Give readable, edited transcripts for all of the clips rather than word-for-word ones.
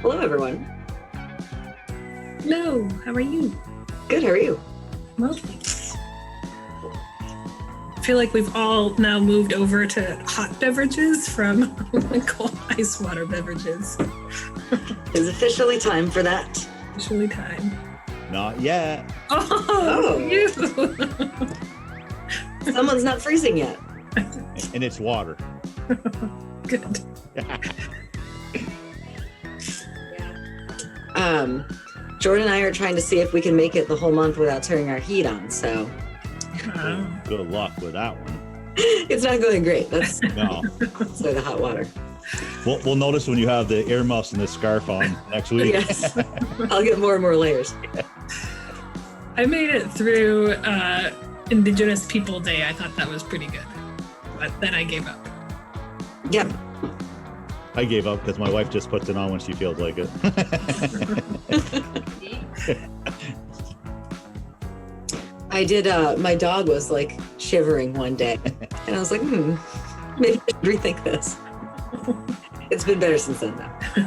Hello, everyone. Hello, how are you? Good, how are you? Well, thanks. I feel like we've all now moved over to hot beverages from cold ice water beverages. It's officially time for that. Officially time. Not yet. Oh. You. Someone's not freezing yet. And it's water. Good. Jordan and I are trying to see if we can make it the whole month without turning our heat on, so Good luck with that one. it's not going great. That's No. so the hot water. We'll notice when you have the earmuffs and the scarf on next week. Yes. I'll get more and more layers. I made it through Indigenous People Day. I thought that was pretty good. But then I gave up. Yep. I gave up because my wife just puts it on when she feels like it. I did, my dog was like shivering one day, and I was like, maybe I should rethink this. It's been better since then, though.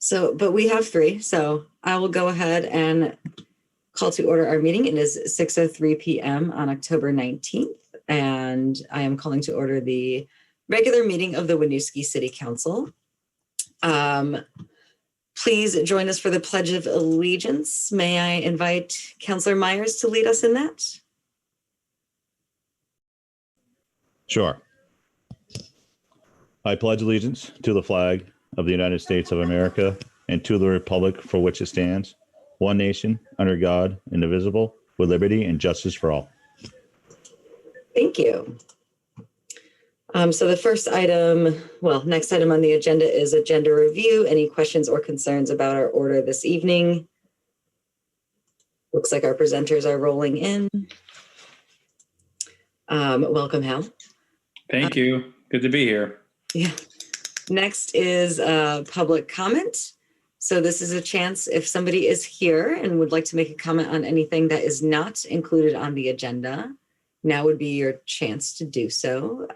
So, but we have three. So I will go ahead and call to order our meeting. It is 6:03 p.m. on October 19th, and I am calling to order the regular meeting of the Winooski City Council. Please join us for the Pledge of Allegiance. May I invite Councilor Myers to lead us in that? Sure. I pledge allegiance to the flag of the United States of America and to the republic for which it stands, one nation, under God, indivisible, with liberty and justice for all. Thank you. So the first item, next item on the agenda is agenda review. Any questions or concerns about our order this evening? Looks like our presenters are rolling in. Welcome, Hal. Thank you. Good to be here. Yeah. Next is public comment. So this is a chance if somebody is here and would like to make a comment on anything that is not included on the agenda. Now would be your chance to do so.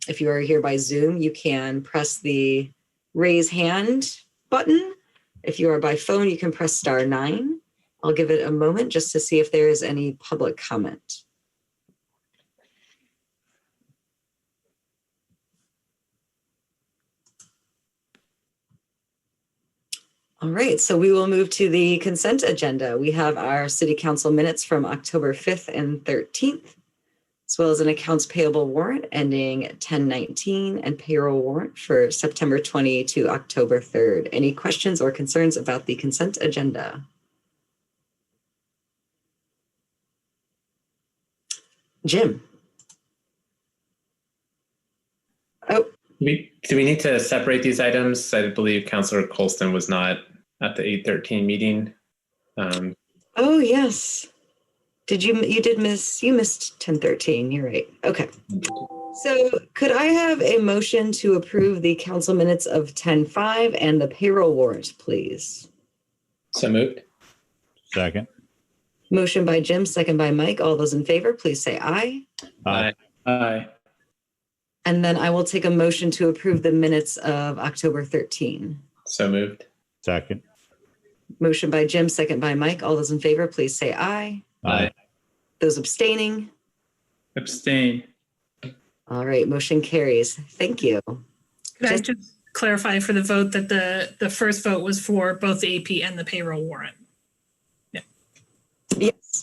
If you are here by Zoom, you can press the raise hand button. If you are by phone, you can press *9. I'll give it a moment just to see if there is any public comment. All right, so we will move to the consent agenda. We have our city council minutes from October 5th and 13th. As well as an accounts payable warrant ending 10/19 and payroll warrant for September 20 to October 3rd. Any questions or concerns about the consent agenda? Jim. Oh. Do we need to separate these items? I believe Councilor Colston was not at the 8:13 meeting. Oh, yes. You missed 10/13. You're right. Okay. So could I have a motion to approve the council minutes of 10/5 and the payroll warrant, please? So moved. Second. Motion by Jim, second by Mike. All those in favor, please say aye. Aye. Aye. And then I will take a motion to approve the minutes of October 13. So moved. Second. Motion by Jim, second by Mike. All those in favor, please say aye. Aye. Those abstaining? Abstain. All right, motion carries. Thank you. Could I just clarify for the vote that the first vote was for both the AP and the payroll warrant? Yeah.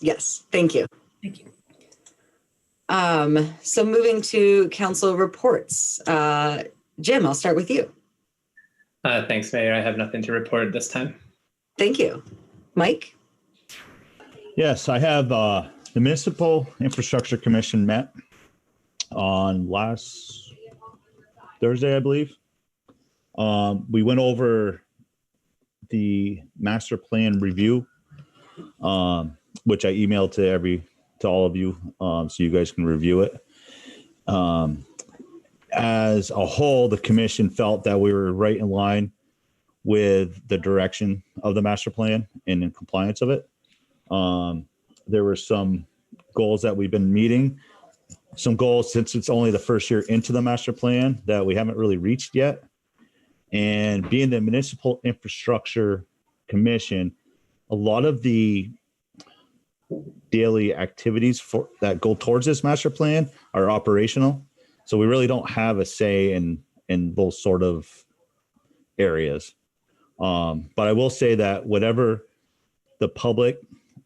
Yes, thank you. Thank you. So moving to council reports. Jim, I'll start with you. Thanks, Mayor. I have nothing to report this time. Thank you. Mike? Yes, I have the Municipal Infrastructure Commission met on last Thursday, I believe. We went over the master plan review, which I emailed to all of you, so you guys can review it. As a whole, the commission felt that we were right in line with the direction of the master plan and in compliance of it. There were some goals that we've been meeting, some goals since it's only the first year into the master plan that we haven't really reached yet. And being the Municipal Infrastructure Commission, a lot of the daily activities that go towards this master plan are operational. So we really don't have a say in those sort of areas. But I will say that whatever the public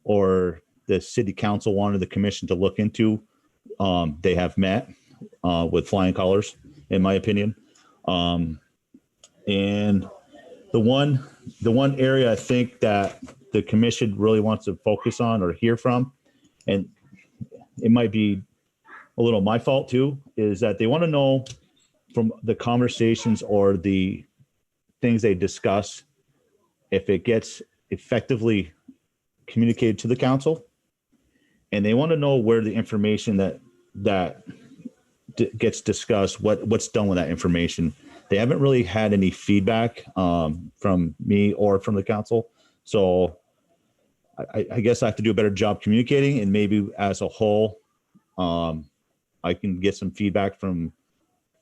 or the city council wanted the commission to look into, they have met with flying colors, in my opinion. And the one area I think that the commission really wants to focus on or hear from, and it might be a little my fault too, is that they want to know from the conversations or the things they discuss if it gets effectively communicated to the council, and they want to know where the information that gets discussed, what's done with that information. They haven't really had any feedback from me or from the council, so I guess I have to do a better job communicating, and maybe as a whole, I can get some feedback from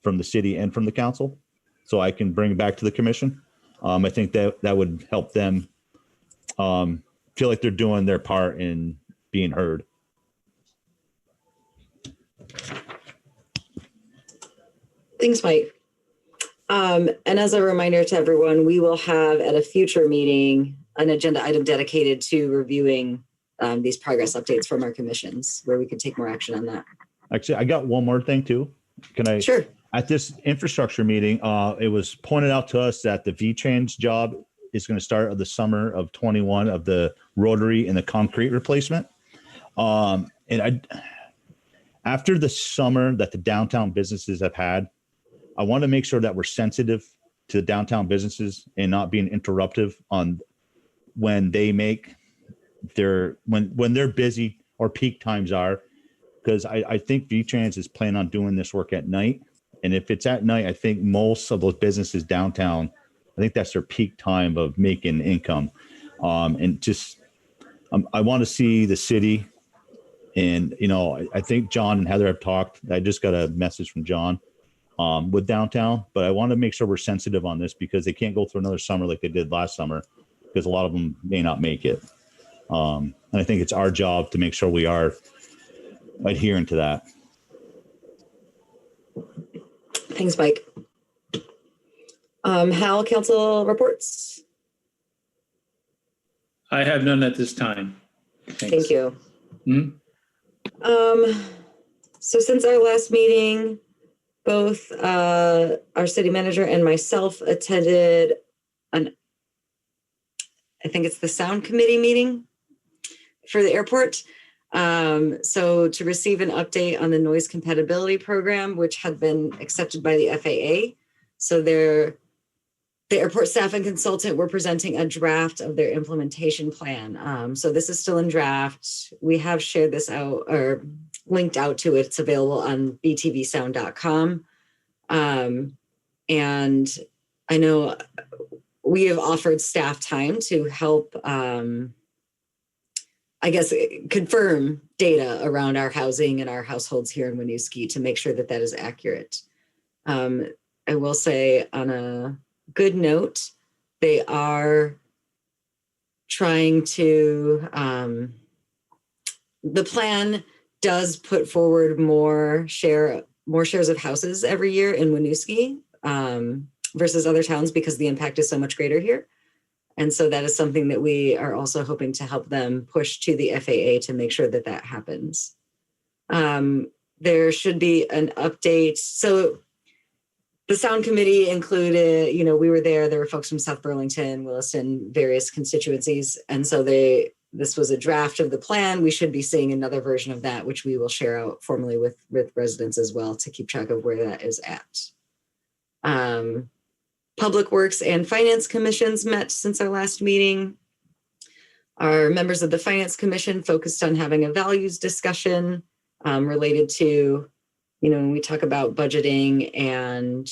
the city and from the council, so I can bring it back to the commission. I think that would help them feel like they're doing their part in being heard. Thanks, Mike. And as a reminder to everyone, we will have at a future meeting an agenda item dedicated to reviewing these progress updates from our commissions, where we could take more action on that. Actually, I got one more thing too. Can I? Sure. At this infrastructure meeting, it was pointed out to us that the V-Trans job is going to start of the summer of 21 of the rotary and the concrete replacement. After the summer that the downtown businesses have had, I want to make sure that we're sensitive to the downtown businesses and not being interruptive on when they make when they're busy or peak times are, because I think V-Trans is planning on doing this work at night. And if it's at night, I think most of those businesses downtown, I think that's their peak time of making income. And just, I want to see the city. And, I think John and Heather have talked. I just got a message from John with downtown, but I want to make sure we're sensitive on this because they can't go through another summer like they did last summer, because a lot of them may not make it. And I think it's our job to make sure we are adhering to that. Thanks, Mike. Hal, council reports. I have none at this time. Thanks. Thank you. So since our last meeting, both our city manager and myself attended I think it's the sound committee meeting for the airport. So to receive an update on the noise compatibility program, which had been accepted by the FAA. So the airport staff and consultant were presenting a draft of their implementation plan. So this is still in draft. We have shared this out or linked out to it. It's available on btvsound.com. And I know we have offered staff time to help confirm data around our housing and our households here in Winooski to make sure that that is accurate. I will say, on a good note, they are trying to, the plan does put forward more shares of houses every year in Winooski versus other towns because the impact is so much greater here. And so that is something that we are also hoping to help them push to the FAA to make sure that that happens. There should be an update. So the sound committee included, we were there were folks from South Burlington, Williston, various constituencies. And so this was a draft of the plan. We should be seeing another version of that, which we will share out formally with residents as well to keep track of where that is at. Public Works and Finance Commissions met since our last meeting. Our members of the Finance Commission focused on having a values discussion related to, when we talk about budgeting and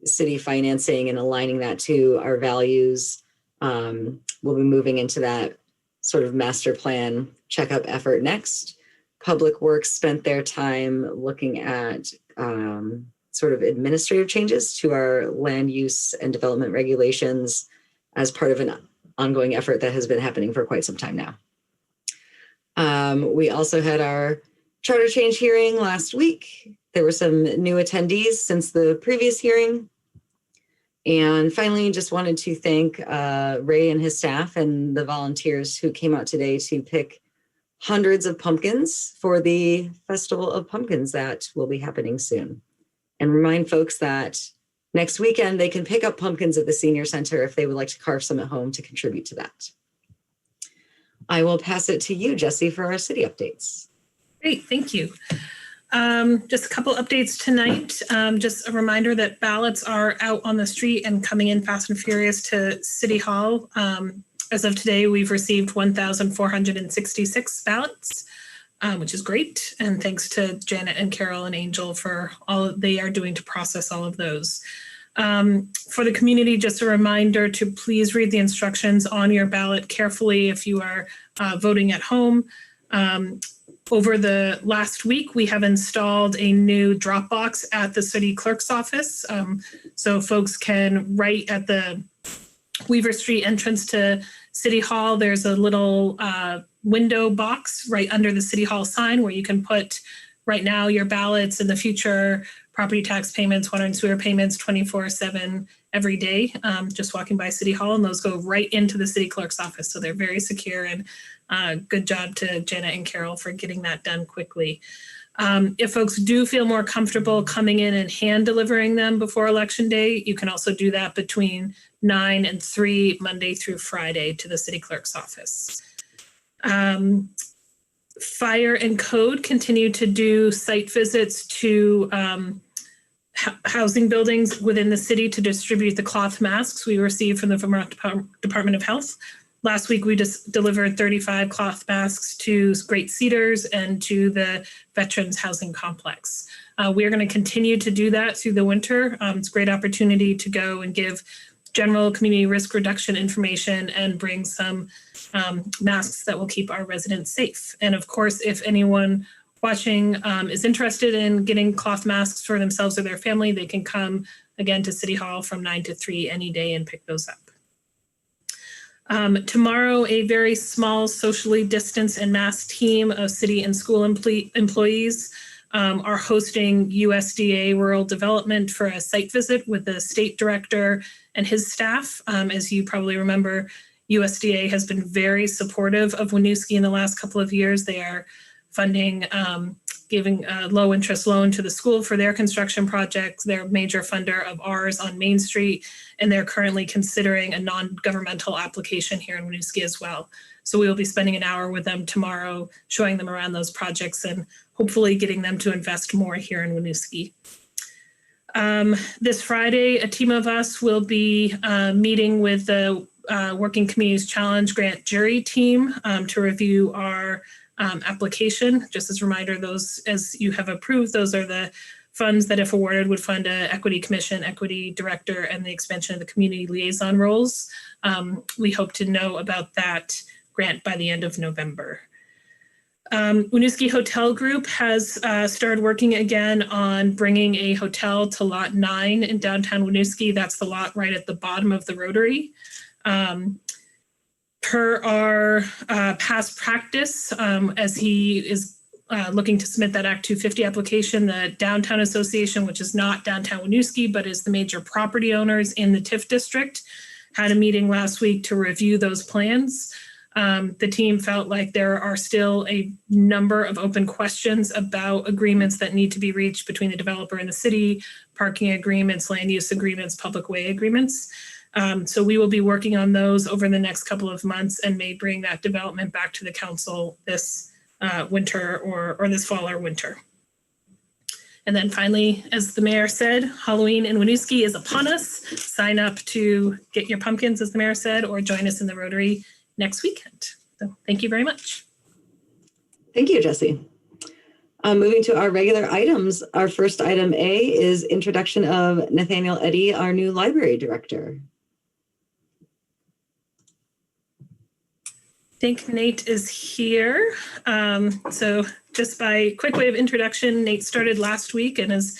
city financing and aligning that to our values. We'll be moving into that sort of master plan checkup effort next. Public Works spent their time looking at sort of administrative changes to our land use and development regulations as part of an ongoing effort that has been happening for quite some time now. We also had our charter change hearing last week. There were some new attendees since the previous hearing. And finally, just wanted to thank Ray and his staff and the volunteers who came out today to pick hundreds of pumpkins for the Festival of Pumpkins that will be happening soon. And remind folks that next weekend they can pick up pumpkins at the Senior Center if they would like to carve some at home to contribute to that. I will pass it to you, Jesse, for our city updates. Great, thank you. Just a couple updates tonight. Just a reminder that ballots are out on the street and coming in fast and furious to City Hall. As of today, we've received 1,466 ballots, which is great. And thanks to Janet and Carol and Angel for all they are doing to process all of those. For the community, just a reminder to please read the instructions on your ballot carefully if you are voting at home. Over the last week, we have installed a new Dropbox at the city clerk's office. So folks can write at the Weaver Street entrance to City Hall. There's a little window box right under the City Hall sign where you can put right now your ballots, in the future property tax payments, water and sewer payments 24/7 every day, just walking by City Hall, and those go right into the city clerk's office. So they're very secure, and good job to Janet and Carol for getting that done quickly. If folks do feel more comfortable coming in and hand delivering them before Election Day, you can also do that between 9 and 3, Monday through Friday, to the city clerk's office. Fire and Code continue to do site visits to housing buildings within the city to distribute the cloth masks we received from the Vermont Department of Health. Last week, we just delivered 35 cloth masks to Great Cedars and to the Veterans Housing Complex. We are going to continue to do that through the winter. It's a great opportunity to go and give general community risk reduction information and bring some masks that will keep our residents safe. And of course, if anyone watching is interested in getting cloth masks for themselves or their family, they can come again to City Hall from 9 to 3 any day and pick those up. Tomorrow, a very small socially distanced and masked team of city and school employees are hosting USDA Rural Development for a site visit with the state director and his staff. As you probably remember, USDA has been very supportive of Winooski in the last couple of years. They are funding, giving a low interest loan to the school for their construction projects. They're a major funder of ours on Main Street, and they're currently considering a non-governmental application here in Winooski as well. So we will be spending an hour with them tomorrow, showing them around those projects and hopefully getting them to invest more here in Winooski. This Friday, a team of us will be meeting with the Working Communities Challenge Grant Jury team to review our application. Just as a reminder, those, as you have approved, those are the funds that, if awarded, would fund a equity commission, equity director, and the expansion of the community liaison roles. We hope to know about that grant by the end of November. Winooski Hotel Group has started working again on bringing a hotel to Lot 9 in downtown Winooski. That's the lot right at the bottom of the Rotary. Per our past practice, as he is looking to submit that Act 250 application, the Downtown Association, which is not downtown Winooski, but is the major property owners in the TIF district, had a meeting last week to review those plans. The team felt like there are still a number of open questions about agreements that need to be reached between the developer and the city, parking agreements, land use agreements, public way agreements. So we will be working on those over the next couple of months and may bring that development back to the council this winter or this fall or winter. And then finally, as the mayor said, Halloween in Winooski is upon us. Sign up to get your pumpkins, as the mayor said, or join us in the Rotary next weekend. So thank you very much. Thank you, Jesse. Moving to our regular items, our first item A is introduction of Nathaniel Eddy, our new library director. I think Nate is here. So just by quick way of introduction, Nate started last week and is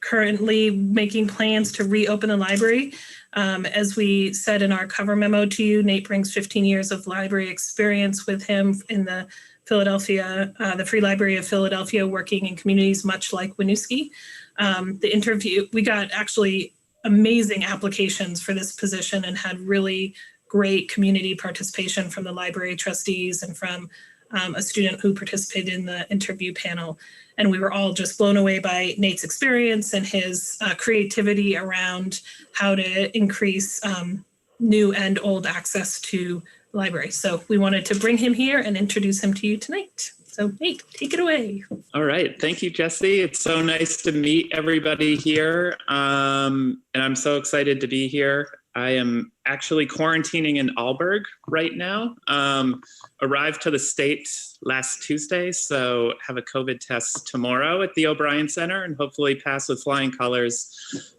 currently making plans to reopen the library. As we said in our cover memo to you, Nate brings 15 years of library experience with him in the Philadelphia, the Free Library of Philadelphia, working in communities much like Winooski. The interview, we got actually amazing applications for this position and had really great community participation from the library trustees and from a student who participated in the interview panel. And we were all just blown away by Nate's experience and his creativity around how to increase new and old access to the library. So we wanted to bring him here and introduce him to you tonight. So Nate, take it away. All right. Thank you, Jesse. It's so nice to meet everybody here. And I'm so excited to be here. I am actually quarantining in Aalborg right now. Arrived to the state last Tuesday, so have a COVID test tomorrow at the O'Brien Center and hopefully pass with flying colors.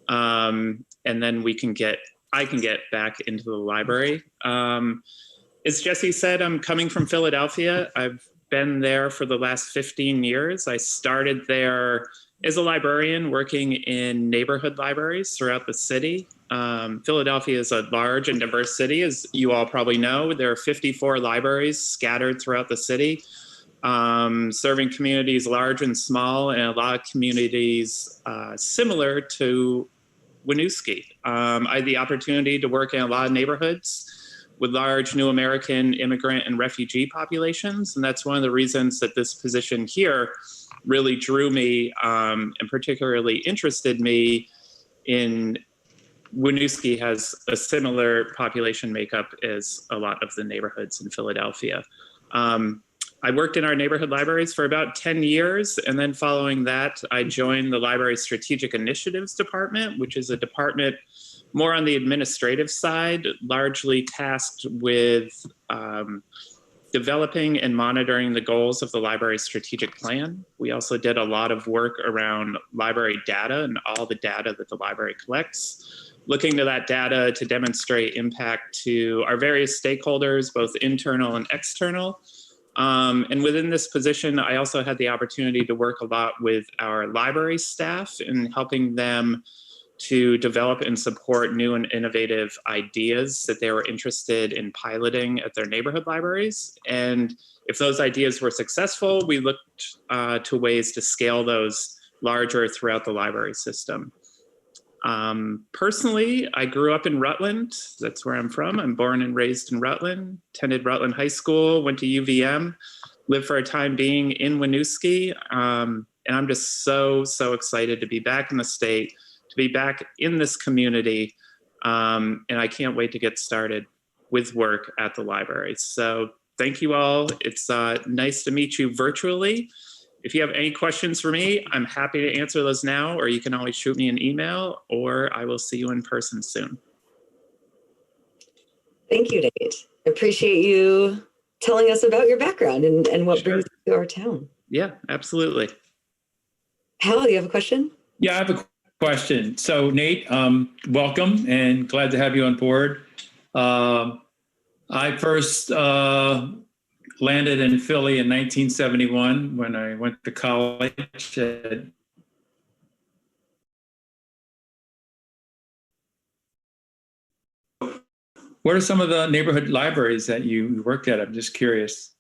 And then I can get back into the library. As Jesse said, I'm coming from Philadelphia. I've been there for the last 15 years. I started there as a librarian working in neighborhood libraries throughout the city. Philadelphia is a large and diverse city, as you all probably know. There are 54 libraries scattered throughout the city, serving communities large and small, and a lot of communities similar to Winooski. I had the opportunity to work in a lot of neighborhoods with large new American immigrant and refugee populations. And that's one of the reasons that this position here really drew me and particularly interested me in Winooski has a similar population makeup as a lot of the neighborhoods in Philadelphia. I worked in our neighborhood libraries for about 10 years. And then following that, I joined the Library Strategic Initiatives Department, which is a department more on the administrative side, largely tasked with developing and monitoring the goals of the library's strategic plan. We also did a lot of work around library data and all the data that the library collects, looking to that data to demonstrate impact to our various stakeholders, both internal and external. And within this position, I also had the opportunity to work a lot with our library staff in helping them to develop and support new and innovative ideas that they were interested in piloting at their neighborhood libraries. And if those ideas were successful, we looked to ways to scale those larger throughout the library system. Personally, I grew up in Rutland. That's where I'm from. I'm born and raised in Rutland, attended Rutland High School, went to UVM, lived for a time being in Winooski. And I'm just so excited to be back in the state, to be back in this community. And I can't wait to get started with work at the library. So thank you all. It's nice to meet you virtually. If you have any questions for me, I'm happy to answer those now, or you can always shoot me an email, or I will see you in person soon. Thank you, Nate. I appreciate you telling us about your background and what Sure. brings you to our town. Yeah, absolutely. Hal, you have a question? Yeah, I have a question. So Nate, welcome and glad to have you on board. I first landed in Philly in 1971 when I went to college. What are some of the neighborhood libraries that you worked at? I'm just curious.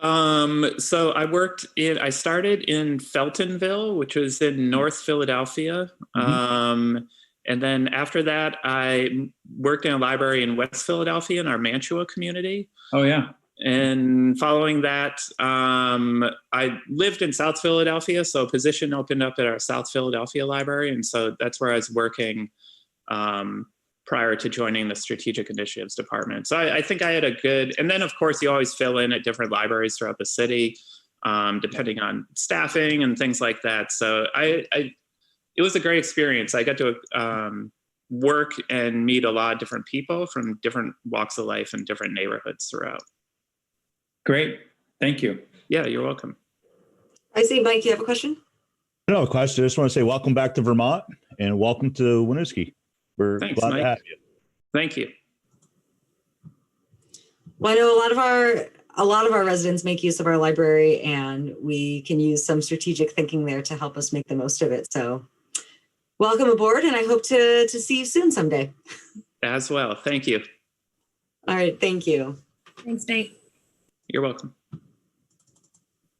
So I started in Feltonville, which was in North Philadelphia. And then after that, I worked in a library in West Philadelphia in our Mantua community. Oh, yeah. And following that, I lived in South Philadelphia, so a position opened up at our South Philadelphia library. And so that's where I was working prior to joining the Strategic Initiatives Department. So I think I had a good, and then of course you always fill in at different libraries throughout the city, depending on staffing and things like that. So it was a great experience. I got to work and meet a lot of different people from different walks of life and different neighborhoods throughout. Great. Thank you. Yeah, you're welcome. I see, Mike, you have a question? No question. I just want to say welcome back to Vermont and welcome to Winooski. We're Thanks, glad Mike. to have you. Thank you. Well, I know a lot of our residents make use of our library, and we can use some strategic thinking there to help us make the most of it. So welcome aboard, and I hope to see you soon someday. As well. Thank you. All right, thank you. Thanks, Nate. You're welcome.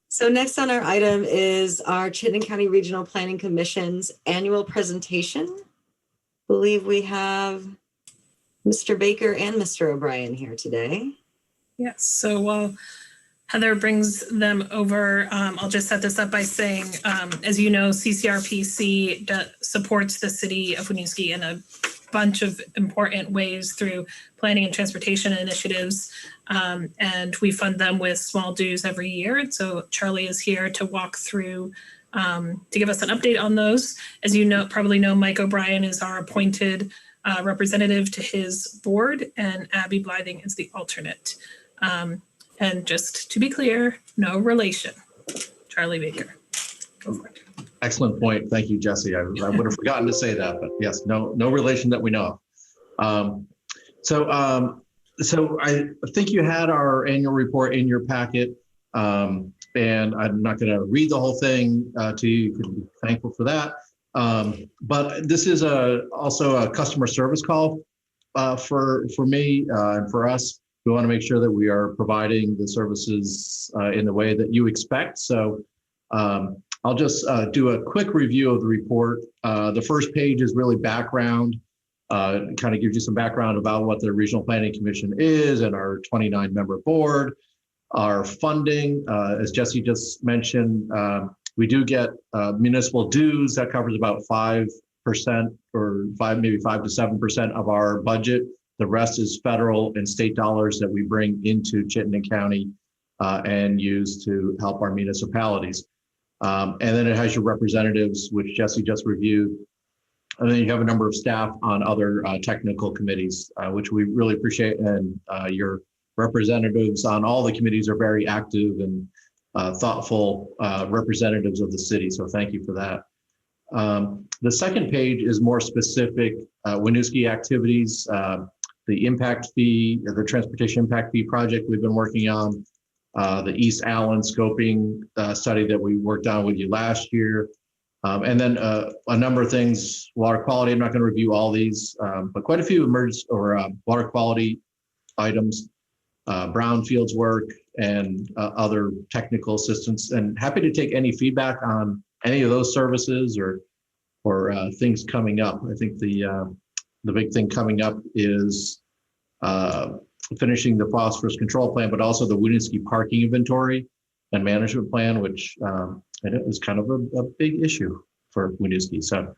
So next on our item is our Chittenden County Regional Planning Commission's annual presentation. I believe we have Mr. Baker and Mr. O'Brien here today. Yes, so while Heather brings them over, I'll just set this up by saying, as you know, CCRPC supports the city of Winooski in a bunch of important ways through planning and transportation initiatives, and we fund them with small dues every year. And so Charlie is here to walk through, to give us an update on those. As you know, probably know, Mike O'Brien is our appointed representative to his board, and Abby Blything is the alternate. And just to be clear, no relation. Charlie Baker. Go for it. Excellent point. Thank you, Jesse. I would have forgotten to say that, but yes, no relation that we know of. So I think you had our annual report in your packet. And I'm not going to read the whole thing to you. You can be thankful for that. But this is also a customer service call for me and for us. We want to make sure that we are providing the services in the way that you expect. So I'll just do a quick review of the report. The first page is really background, kind of gives you some background about what the Regional Planning Commission is and our 29-member board. Our funding, as Jesse just mentioned, we do get municipal dues that covers about 5% or maybe 5 to 7% of our budget. The rest is federal and state dollars that we bring into Chittenden County and use to help our municipalities. And then it has your representatives, which Jesse just reviewed. And then you have a number of staff on other technical committees, which we really appreciate. And your representatives on all the committees are very active and thoughtful representatives of the city. So thank you for that. The second page is more specific Winooski activities, the impact fee, the transportation impact fee project we've been working on, the East Allen scoping study that we worked on with you last year. And then a number of things, water quality. I'm not going to review all these, but quite a few emergency or water quality items, brownfields work, and other technical assistance. And happy to take any feedback on any of those services or things coming up. I think the big thing coming up is finishing the phosphorus control plan, but also the Winooski parking inventory and management plan, which is kind of a big issue for Winooski. So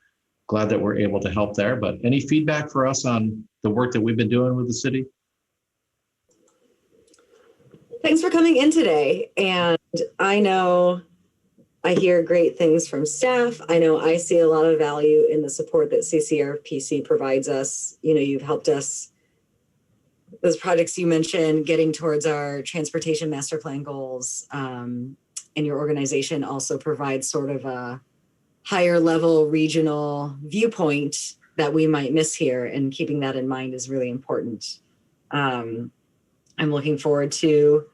glad that we're able to help there. But any feedback for us on the work that we've been doing with the city? Thanks for coming in today. And I know I hear great things from staff. I know I see a lot of value in the support that CCRPC provides us. You know, you've helped us, those projects you mentioned, getting towards our transportation master plan goals. And your organization also provides sort of a higher level regional viewpoint that we might miss here. And keeping that in mind is really important. I'm looking forward to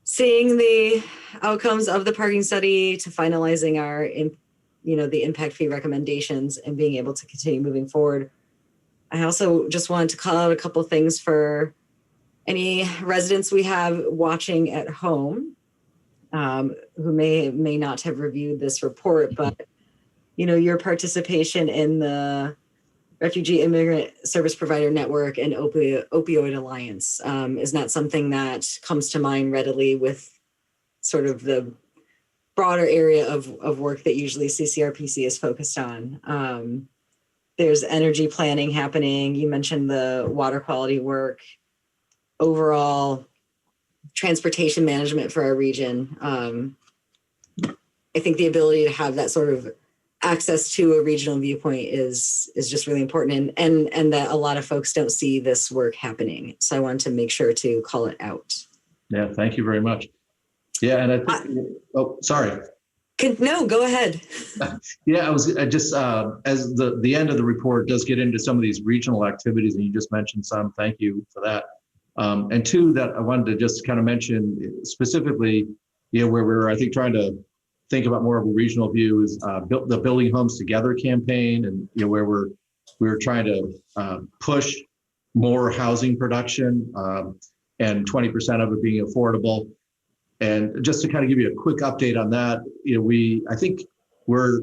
seeing the outcomes of the parking study, to finalizing our, the impact fee recommendations and being able to continue moving forward. I also just wanted to call out a couple things for any residents we have watching at home who may not have reviewed this report, but your participation in the Refugee Immigrant Service Provider Network and Opioid Alliance is not something that comes to mind readily with sort of the broader area of work that usually CCRPC is focused on. There's energy planning happening. You mentioned the water quality work, overall transportation management for our region. I think the ability to have that sort of access to a regional viewpoint is just really important, and that a lot of folks don't see this work happening. So I wanted to make sure to call it out. Yeah, thank you very much. Yeah, and I think, sorry. No, go ahead. Yeah, I just as the end of the report does get into some of these regional activities, and you just mentioned some. Thank you for that. And two that I wanted to just kind of mention specifically, where we're, I think, trying to think about more of a regional view is the Building Homes Together campaign, and where we're trying to push more housing production and 20% of it being affordable. And just to kind of give you a quick update on that, I think we're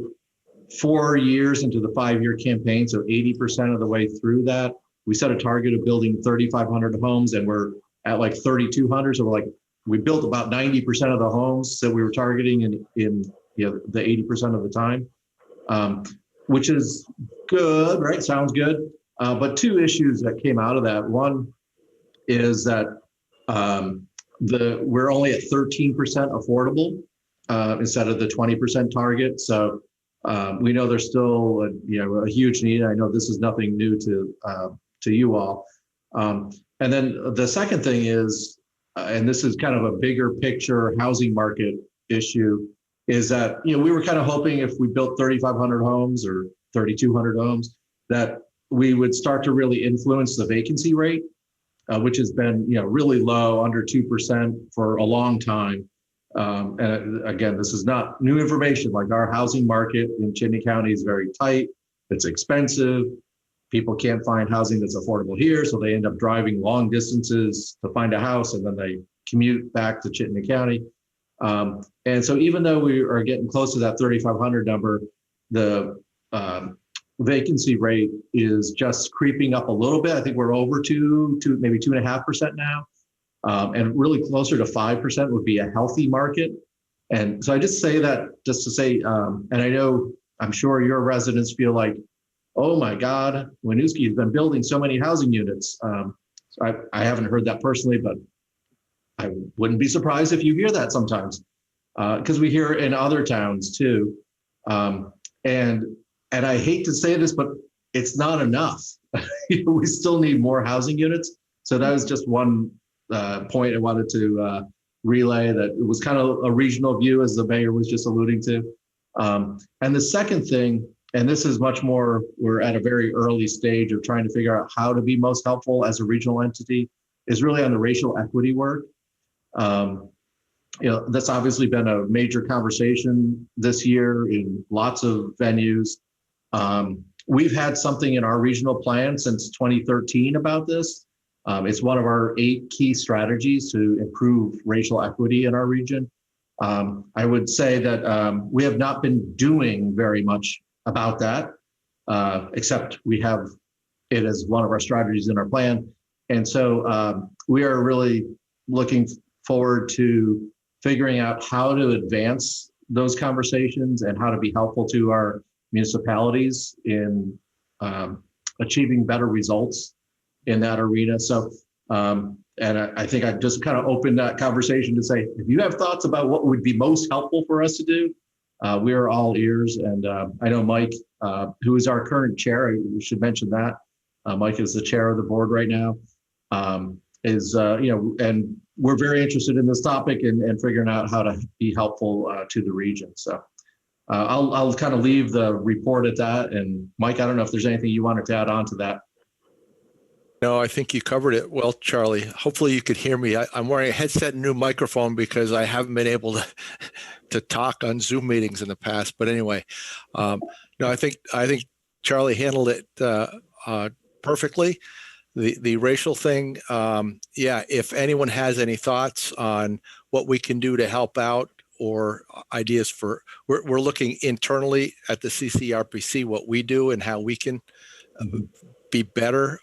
4 years into the 5-year campaign, so 80% of the way through that. We set a target of building 3,500 homes, and we're at like 3,200. So we built about 90% of the homes that we were targeting in the 80% of the time, which is good, right? Sounds good. But two issues that came out of that. One is that we're only at 13% affordable instead of the 20% target. So we know there's still a huge need. I know this is nothing new to you all. And then the second thing is, and this is kind of a bigger picture housing market issue, is that we were kind of hoping if we built 3,500 homes or 3,200 homes that we would start to really influence the vacancy rate, which has been really low, under 2% for a long time. And again, this is not new information. Like our housing market in Chittenden County is very tight. It's expensive. People can't find housing that's affordable here, so they end up driving long distances to find a house, and then they commute back to Chittenden County. And so even though we are getting close to that 3,500 number, the vacancy rate is just creeping up a little bit. I think we're over maybe 2.5% now. And really closer to 5% would be a healthy market. And so I just say that just to say, and I'm sure your residents feel like, oh my God, Winooski has been building so many housing units. So I haven't heard that personally, but I wouldn't be surprised if you hear that sometimes, because we hear it in other towns too. And I hate to say this, but it's not enough. We still need more housing units. So that was just one point I wanted to relay, that it was kind of a regional view, as the mayor was just alluding to. And the second thing, and this is much more, we're at a very early stage of trying to figure out how to be most helpful as a regional entity, is really on the racial equity work. That's obviously been a major conversation this year in lots of venues. We've had something in our regional plan since 2013 about this. It's one of our 8 key strategies to improve racial equity in our region. I would say that we have not been doing very much about that, except we have it as one of our strategies in our plan. And so we are really looking forward to figuring out how to advance those conversations and how to be helpful to our municipalities in achieving better results in that arena. So, and I think I just kind of opened that conversation to say, if you have thoughts about what would be most helpful for us to do, we are all ears. And I know Mike, who is our current chair, we should mention that. Mike is the chair of the board right now, and we're very interested in this topic and figuring out how to be helpful to the region. So I'll kind of leave the report at that. And Mike, I don't know if there's anything you wanted to add on to that. No, I think you covered it well, Charlie. Hopefully you could hear me. I'm wearing a headset and new microphone because I haven't been able to talk on Zoom meetings in the past. But anyway, no, I think Charlie handled it perfectly. The racial thing, if anyone has any thoughts on what we can do to help out or ideas we're looking internally at the CCRPC, what we do and how we can be better,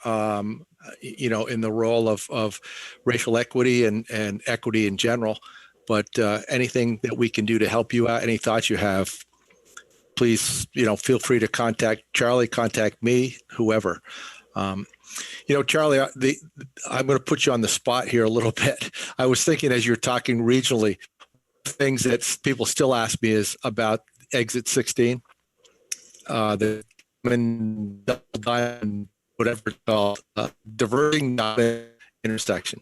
in the role of racial equity and equity in general. But anything that we can do to help you out, any thoughts you have, please, feel free to contact Charlie, contact me, whoever. Charlie, I'm going to put you on the spot here a little bit. I was thinking as you're talking regionally, things that people still ask me is about exit 16, the whatever it's called, diverting intersection.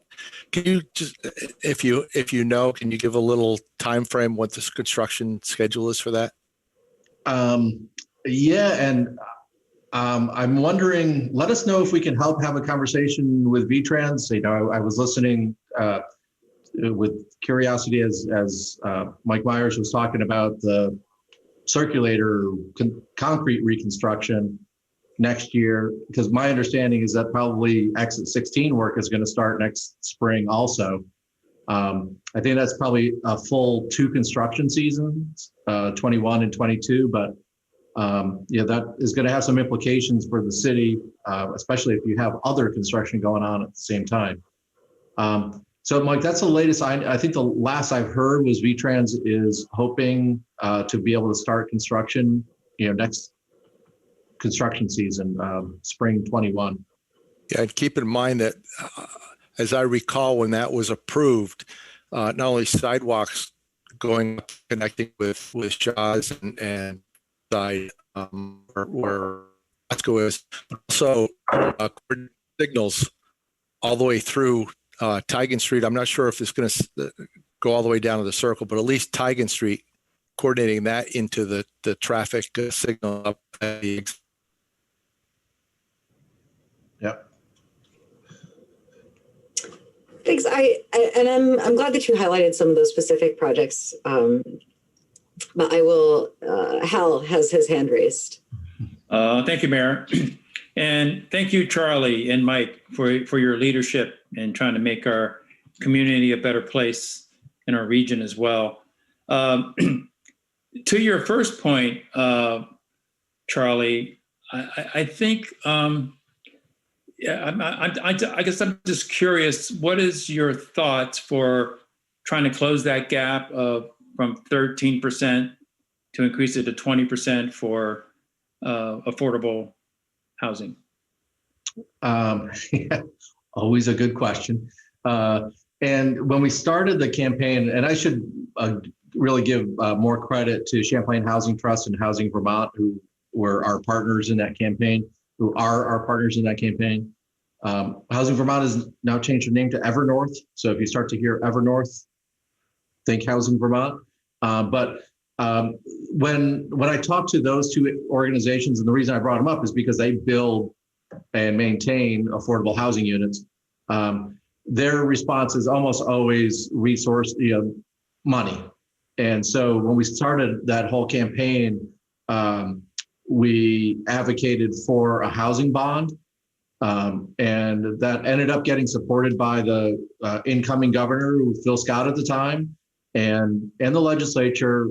Can you just, if you know, can you give a little time frame what this construction schedule is for that? I'm wondering, let us know if we can help have a conversation with VTrans. I was listening with curiosity as Mike Myers was talking about the circulator concrete reconstruction next year, because my understanding is that probably exit 16 work is going to start next spring also. I think that's probably a full 2 construction seasons, 21 and 22, but that is going to have some implications for the city, especially if you have other construction going on at the same time. So Mike, that's the latest. I think the last I've heard was VTrans is hoping to be able to start construction, next construction season, spring 21. Yeah, and keep in mind that, as I recall, when that was approved, not only sidewalks going up, connecting with Shaw's and side where Costco is, but also signals all the way through Tigan Street. I'm not sure if it's going to go all the way down to the circle, but at least Tigan Street, coordinating that into the traffic signal up at the exit. Thanks. I'm glad that you highlighted some of those specific projects. But I will, Hal has his hand raised. Thank you, Mayor. And thank you, Charlie and Mike, for your leadership in trying to make our community a better place in our region as well. To your first point, Charlie, I think, I guess I'm just curious, what is your thoughts for trying to close that gap from 13% to increase it to 20% for affordable housing? Yeah, always a good question. And when we started the campaign, and I should really give more credit to Champlain Housing Trust and Housing Vermont, who were our partners in that campaign, who are our partners in that campaign. Housing Vermont has now changed their name to Evernorth. So if you start to hear Evernorth, think Housing Vermont. But when I talk to those two organizations, and the reason I brought them up is because they build and maintain affordable housing units. Their response is almost always resource, money. And so when we started that whole campaign, we advocated for a housing bond. And that ended up getting supported by the incoming governor, Phil Scott at the time, and the legislature.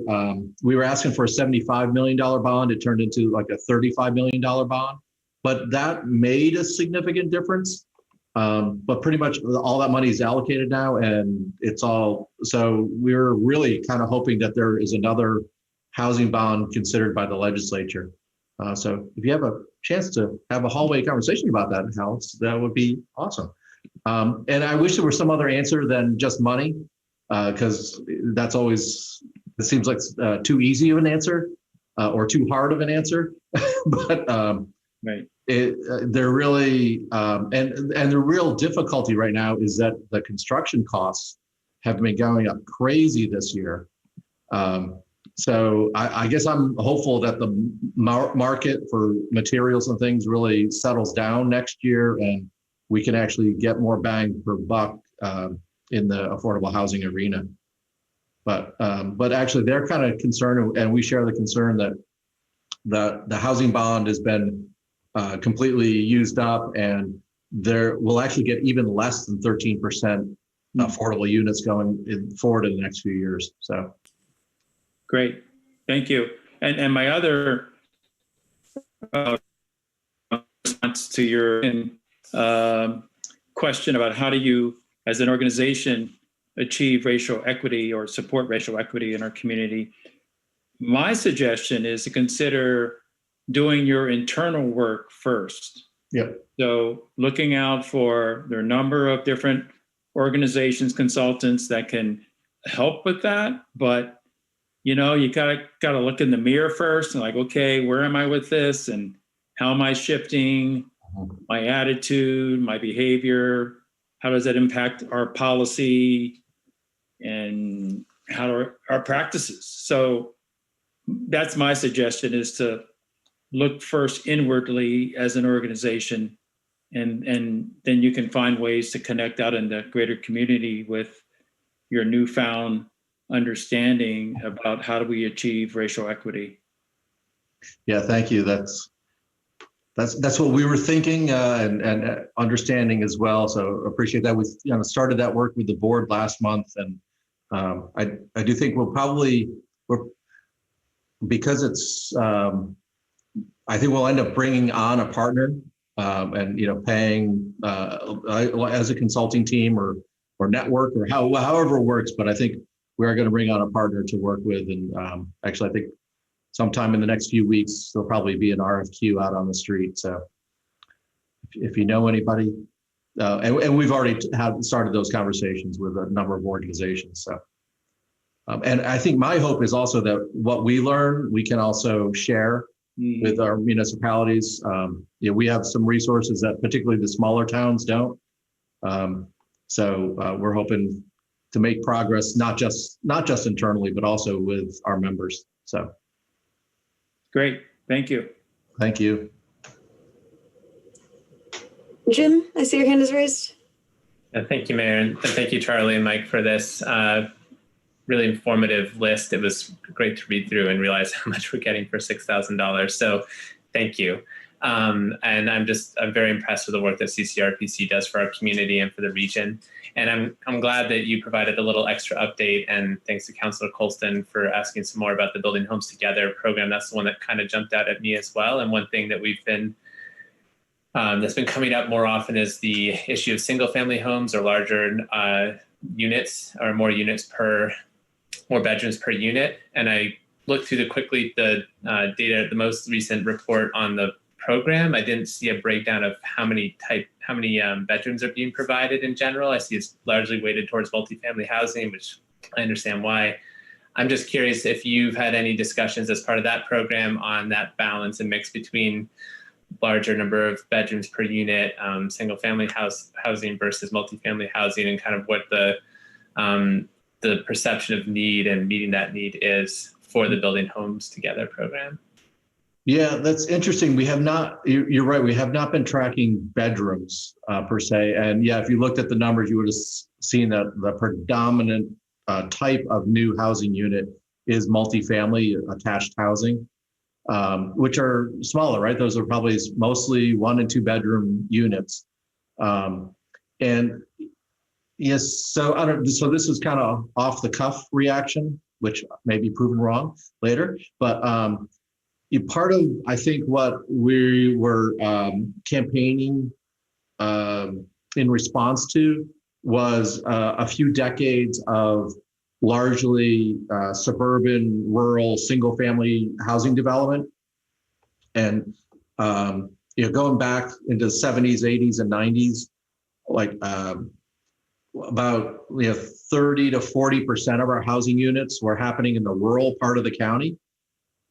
We were asking for a $75 million bond. It turned into like a $35 million bond, but that made a significant difference. But pretty much all that money is allocated now, and it's all, so we're really kind of hoping that there is another housing bond considered by the legislature. So if you have a chance to have a hallway conversation about that, House, that would be awesome. And I wish there were some other answer than just money, because that's always, it seems like too easy of an answer or too hard of an answer. But right. They're really, and the real difficulty right now is that the construction costs have been going up crazy this year. So I guess I'm hopeful that the market for materials and things really settles down next year, and we can actually get more bang per buck in the affordable housing arena. But actually, they're kind of concerned, and we share the concern that the housing bond has been completely used up, and there will actually get even less than 13% affordable units going forward in the next few years. So. Great, thank you. And my other response to your question about how do you, as an organization, achieve racial equity or support racial equity in our community, my suggestion is to consider doing your internal work first. Yep. So looking out for there are a number of different organizations, consultants that can help with that, but you gotta look in the mirror first and like, okay, where am I with this? And how am I shifting my attitude, my behavior? How does that impact our policy and how are our practices? So that's my suggestion, is to look first inwardly as an organization, and then you can find ways to connect out in the greater community with your newfound understanding about how do we achieve racial equity. Yeah, thank you. That's what we were thinking and understanding as well. So appreciate that. We started that work with the board last month, and I do think because it's I think we'll end up bringing on a partner and paying as a consulting team or network or however it works. But I think we are going to bring on a partner to work with, and actually I think sometime in the next few weeks there'll probably be an RFQ out on the street. So if you know anybody, and we've already started those conversations with a number of organizations. So and I think my hope is also that what we learn we can also share with our municipalities. We have some resources that particularly the smaller towns don't. So we're hoping to make progress, not just internally, but also with our members. So. Great, thank you. Thank you. Jim, I see your hand is raised. Thank you, Mayor, and thank you, Charlie and Mike, for this really informative list. It was great to read through and realize how much we're getting for $6,000. So thank you. And I'm very impressed with the work that CCRPC does for our community and for the region. And I'm glad that you provided a little extra update, and thanks to Councilor Colston for asking some more about the Building Homes Together program. That's the one that kind of jumped out at me as well. And one thing that we've been that's been coming up more often is the issue of single family homes or larger units, or more bedrooms per unit. And I looked through the data, the most recent report on the program. I didn't see a breakdown of how many bedrooms are being provided in general. I see it's largely weighted towards multifamily housing, which I understand why. I'm just curious if you've had any discussions as part of that program on that balance and mix between larger number of bedrooms per unit, single family housing versus multifamily housing, and kind of what the perception of need and meeting that need is for the Building Homes Together program. Yeah, that's interesting. We have not, you're right, we have not been tracking bedrooms per se. And yeah, if you looked at the numbers, you would have seen that the predominant type of new housing unit is multifamily attached housing, which are smaller, right? Those are probably mostly 1 and 2 bedroom units. And yes, so this is kind of off the cuff reaction, which may be proven wrong later, but part of, I think, what we were campaigning in response to was a few decades of largely suburban, rural, single-family housing development. And going back into the 70s, 80s, and 90s, like about 30 to 40% of our housing units were happening in the rural part of the county.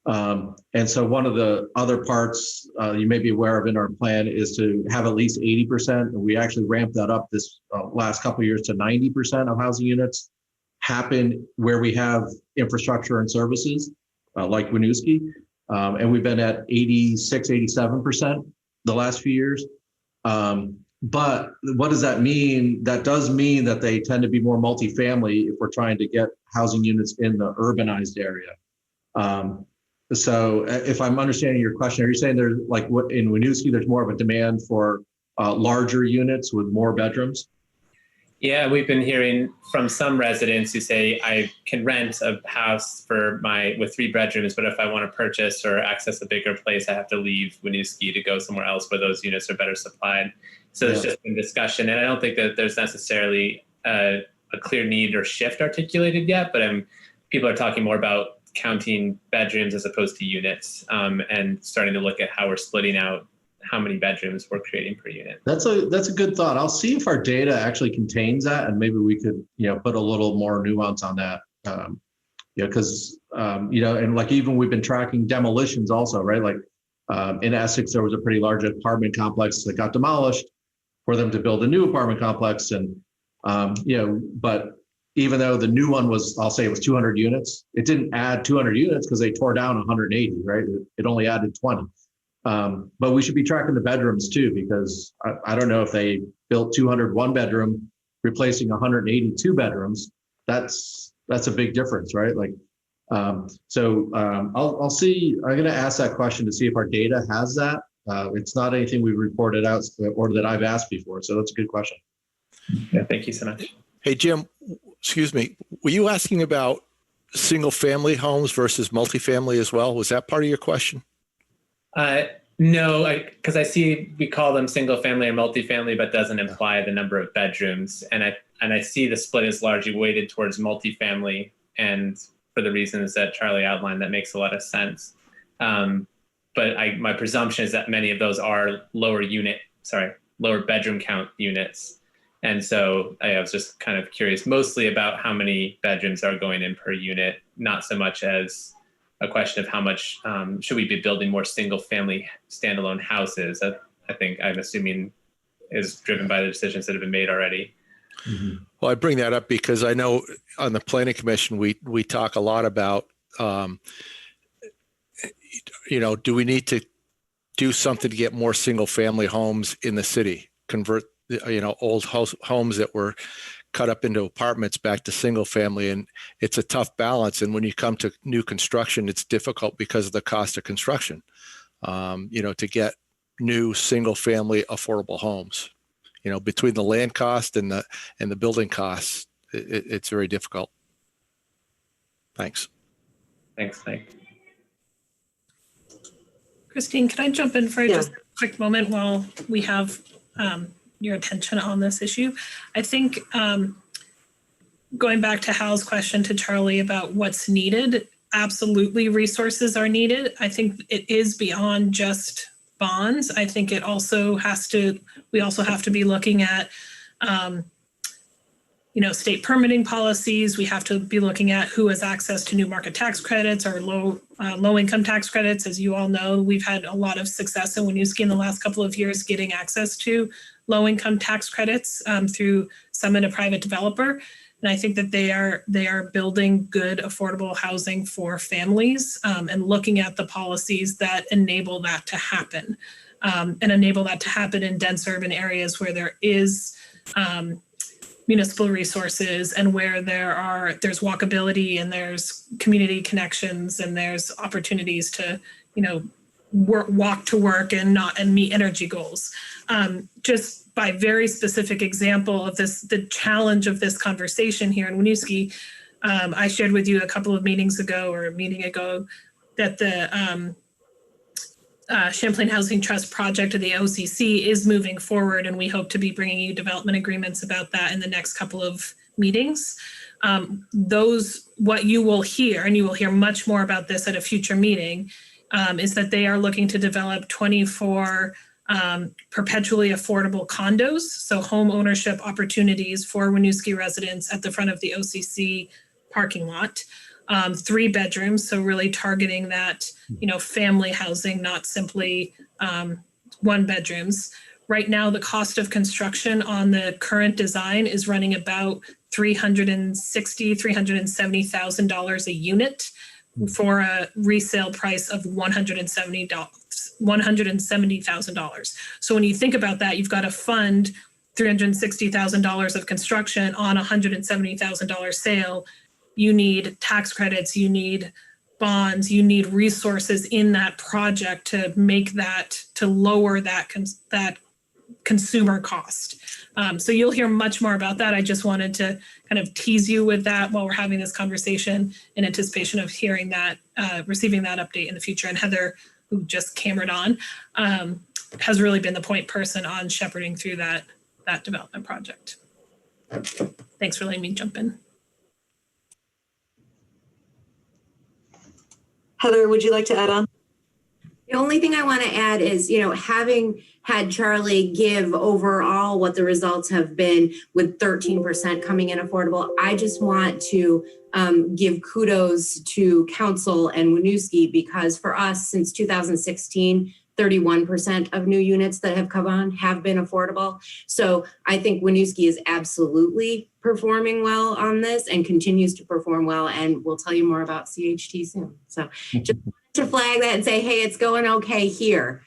And so one of the other parts you may be aware of in our plan is to have at least 80%. And we actually ramped that up this last couple of years to 90% of housing units happen where we have infrastructure and services like Winooski. And we've been at 86, 87% the last few years. But what does that mean? That does mean that they tend to be more multifamily if we're trying to get housing units in the urbanized area. So if I'm understanding your question, are you saying there's like what in Winooski, there's more of a demand for larger units with more bedrooms? Yeah, we've been hearing from some residents who say I can rent a house with 3 bedrooms, but if I want to purchase or access a bigger place, I have to leave Winooski to go somewhere else where those units are better supplied. So there's just been discussion, and I don't think that there's necessarily a clear need or shift articulated yet, but people are talking more about counting bedrooms as opposed to units, and starting to look at how we're splitting out how many bedrooms we're creating per unit. That's a good thought. I'll see if our data actually contains that, and maybe we could put a little more nuance on that. Because and like even we've been tracking demolitions also, right? Like in Essex, there was a pretty large apartment complex that got demolished for them to build a new apartment complex, and but even though the new one was, I'll say it was 200 units, it didn't add 200 units because they tore down 180, right? It only added 20. But we should be tracking the bedrooms too, because I don't know if they built 200 one bedroom, replacing 182 bedrooms. That's a big difference, right? Like, I'll see. I'm going to ask that question to see if our data has that. It's not anything we've reported out or that I've asked before. So that's a good question. Yeah, thank you so much. Hey, Jim, excuse me. Were you asking about single family homes versus multifamily as well? Was that part of your question? No, because I see we call them single family or multifamily, but doesn't imply the number of bedrooms. And I see the split is largely weighted towards multifamily, and for the reasons that Charlie outlined, that makes a lot of sense. But my presumption is that many of those are lower bedroom count units. And so I was just kind of curious mostly about how many bedrooms are going in per unit, not so much as a question of how much should we be building more single family standalone houses. I think I'm assuming is driven by the decisions that have been made already. Mm-hmm. Well, I bring that up because I know on the Planning Commission, we talk a lot about, do we need to do something to get more single family homes in the city, convert old homes that were cut up into apartments back to single family. And it's a tough balance. And when you come to new construction, it's difficult because of the cost of construction, to get new single family affordable homes, between the land cost and the building costs, it's very difficult. Thanks. Thanks, Mike. Christine, can I jump in for just a quick moment while we have your attention on this issue? I think going back to Hal's question to Charlie about what's needed, absolutely resources are needed. I think it is beyond just bonds. I think we also have to be looking at state permitting policies. We have to be looking at who has access to new market tax credits or low income tax credits. As you all know, we've had a lot of success in Winooski in the last couple of years getting access to low income tax credits through Summit, a private developer. And I think that they are building good, affordable housing for families and looking at the policies that enable that to happen and enable that to happen in dense urban areas where there is municipal resources and where there's walkability and there's community connections and there's opportunities to, walk to work and meet energy goals. Just by very specific example of the challenge of this conversation here in Winooski, I shared with you a couple of meetings ago or a meeting ago that the Champlain Housing Trust project of the OCC is moving forward, and we hope to be bringing you development agreements about that in the next couple of meetings. What you will hear, and you will hear much more about this at a future meeting, is that they are looking to develop 24 perpetually affordable condos, so home ownership opportunities for Winooski residents at the front of the OCC parking lot. 3 bedrooms, so really targeting that, family housing, not simply 1 bedrooms. Right now, the cost of construction on the current design is running about $360,000, $370,000 a unit for a resale price of $170,000. So when you think about that, you've got to fund $360,000 of construction on a $170,000 sale. You need tax credits, you need bonds, you need resources in that project to make that, to lower that consumer cost. So you'll hear much more about that. I just wanted to kind of tease you with that while we're having this conversation in anticipation of hearing that, receiving that update in the future. And Heather, who just cameraed on, has really been the point person on shepherding through that development project. Thanks for letting me jump in. Heather, would you like to add on? The only thing I want to add is, having had Charlie give overall what the results have been with 13% coming in affordable, I just want to give kudos to Council and Winooski, because for us since 2016, 31% of new units that have come on have been affordable. So I think Winooski is absolutely performing well on this and continues to perform well. And we'll tell you more about CHT soon. So just to flag that and say, hey, it's going okay here.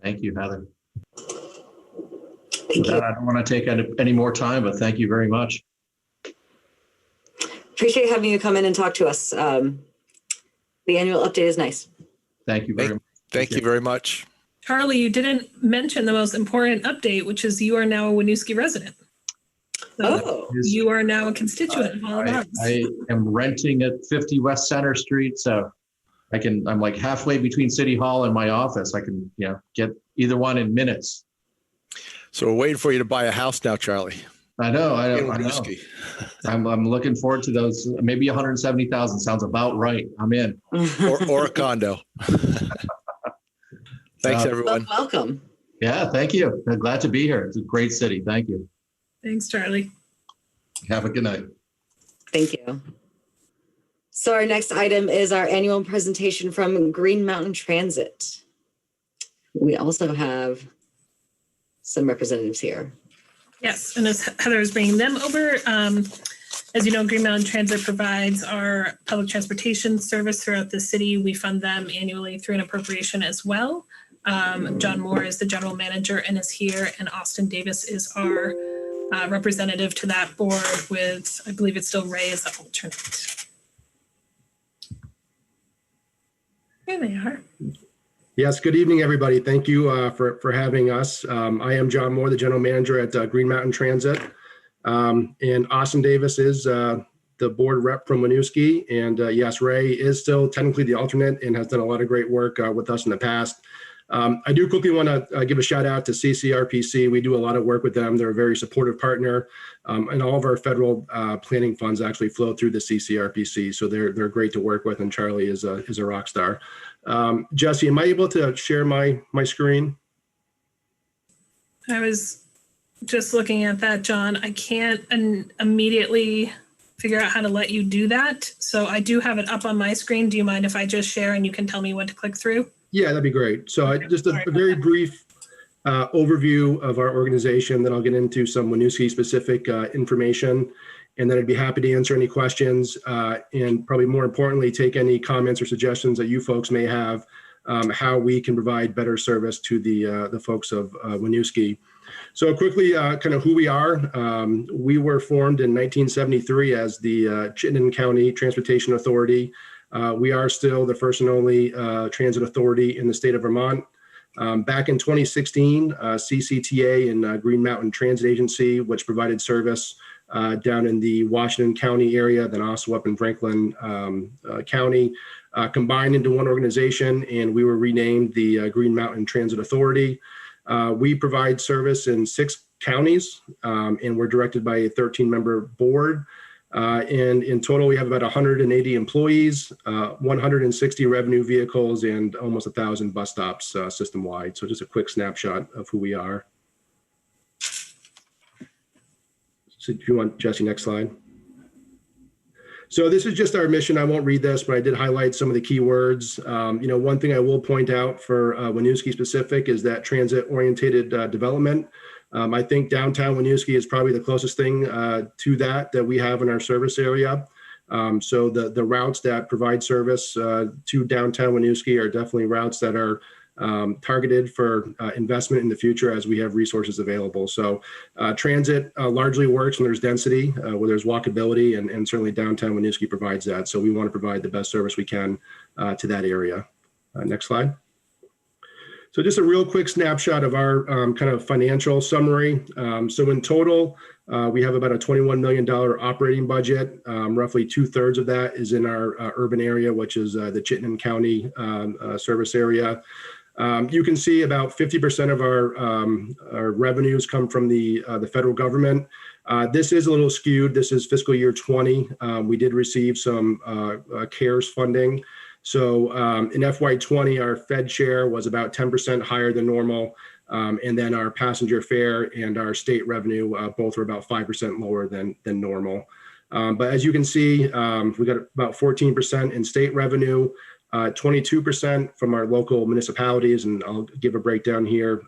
Thank you, Heather. Thank you. I don't want to take any more time, but thank you very much. Appreciate having you come in and talk to us. The annual update is nice. Thank you very much. Thank you very much. Charlie, you didn't mention the most important update, which is you are now a Winooski resident. So you are now a constituent of all of us. I am renting at 50 West Center Street, so I'm like halfway between City Hall and my office. I can, get either one in minutes. So we're waiting for you to buy a house now, Charlie. I know. I'm looking forward to those. Maybe 170,000 sounds about right. I'm in. or a condo. Thanks, everyone. Welcome. Yeah, thank you. I'm glad to be here. It's a great city. Thank you. Thanks, Charlie. Have a good night. Thank you. So our next item is our annual presentation from Green Mountain Transit. We also have some representatives here. Yes, and as Heather is bringing them over, as you know, Green Mountain Transit provides our public transportation service throughout the city. We fund them annually through an appropriation as well. John Moore is the general manager and is here, and Austin Davis is our representative to that board with, I believe it's still Ray as the alternate. Here they are. Yes, good evening, everybody. Thank you for having us. I am John Moore, the general manager at Green Mountain Transit. And Austin Davis is the board rep from Winooski. And yes, Ray is still technically the alternate and has done a lot of great work with us in the past. I do quickly want to give a shout out to CCRPC. We do a lot of work with them. They're a very supportive partner. And all of our federal planning funds actually flow through the CCRPC. So they're great to work with. And Charlie is a rock star. Jesse, am I able to share my screen? I was just looking at that, John. I can't immediately figure out how to let you do that. So I do have it up on my screen. Do you mind if I just share and you can tell me what to click through? Yeah, that'd be great. So just a very brief overview of our organization, then I'll get into some Winooski specific information, and then I'd be happy to answer any questions and probably more importantly, take any comments or suggestions that you folks may have how we can provide better service to the folks of Winooski. So quickly, kind of who we are. We were formed in 1973 as the Chittenden County Transportation Authority. We are still the first and only transit authority in the state of Vermont. Back in 2016, CCTA and Green Mountain Transit Agency, which provided service down in the Washington County area, then also up in Franklin County, combined into one organization, and we were renamed the Green Mountain Transit Authority. We provide service in 6 counties, and we're directed by a 13-member board. And in total, we have about 180 employees, 160 revenue vehicles, and almost 1,000 bus stops system-wide. So just a quick snapshot of who we are. So if you want, Jesse, next slide. So this is just our mission. I won't read this, but I did highlight some of the key words. One thing I will point out for Winooski specific is that transit-oriented development. I think downtown Winooski is probably the closest thing to that we have in our service area. So the routes that provide service to downtown Winooski are definitely routes that are targeted for investment in the future as we have resources available. So transit largely works when there's density, where there's walkability, and certainly downtown Winooski provides that. So we want to provide the best service we can to that area. Next slide. So just a real quick snapshot of our kind of financial summary. So in total, we have about a $21 million operating budget. Roughly 2/3 of that is in our urban area, which is the Chittenden County service area. You can see about 50% of our revenues come from the federal government. This is a little skewed. This is fiscal year 20. We did receive some CARES funding. So in FY20, our Fed share was about 10% higher than normal. And then our passenger fare and our state revenue both were about 5% lower than normal. But as you can see, we got about 14% in state revenue, 22% from our local municipalities, and I'll give a breakdown here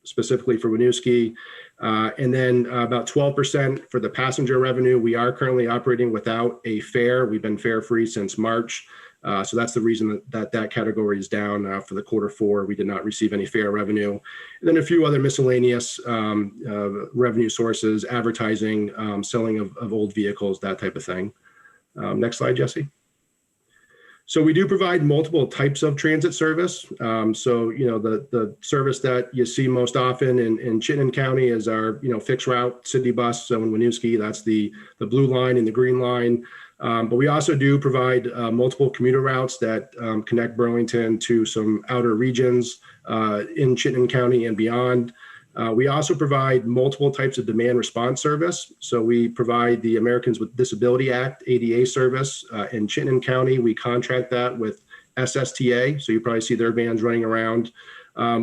specifically for Winooski. And then about 12% for the passenger revenue. We are currently operating without a fare. We've been fare-free since March. So that's the reason that category is down for the Q4. We did not receive any fare revenue. And then a few other miscellaneous revenue sources, advertising, selling of old vehicles, that type of thing. Next slide, Jesse. So we do provide multiple types of transit service. So, the service that you see most often in Chittenden County is our, fixed route city bus. So in Winooski, that's the blue line and the green line. But we also do provide multiple commuter routes that connect Burlington to some outer regions in Chittenden County and beyond. We also provide multiple types of demand response service. So we provide the Americans with Disability Act ADA service in Chittenden County. We contract that with SSTA. So you probably see their vans running around.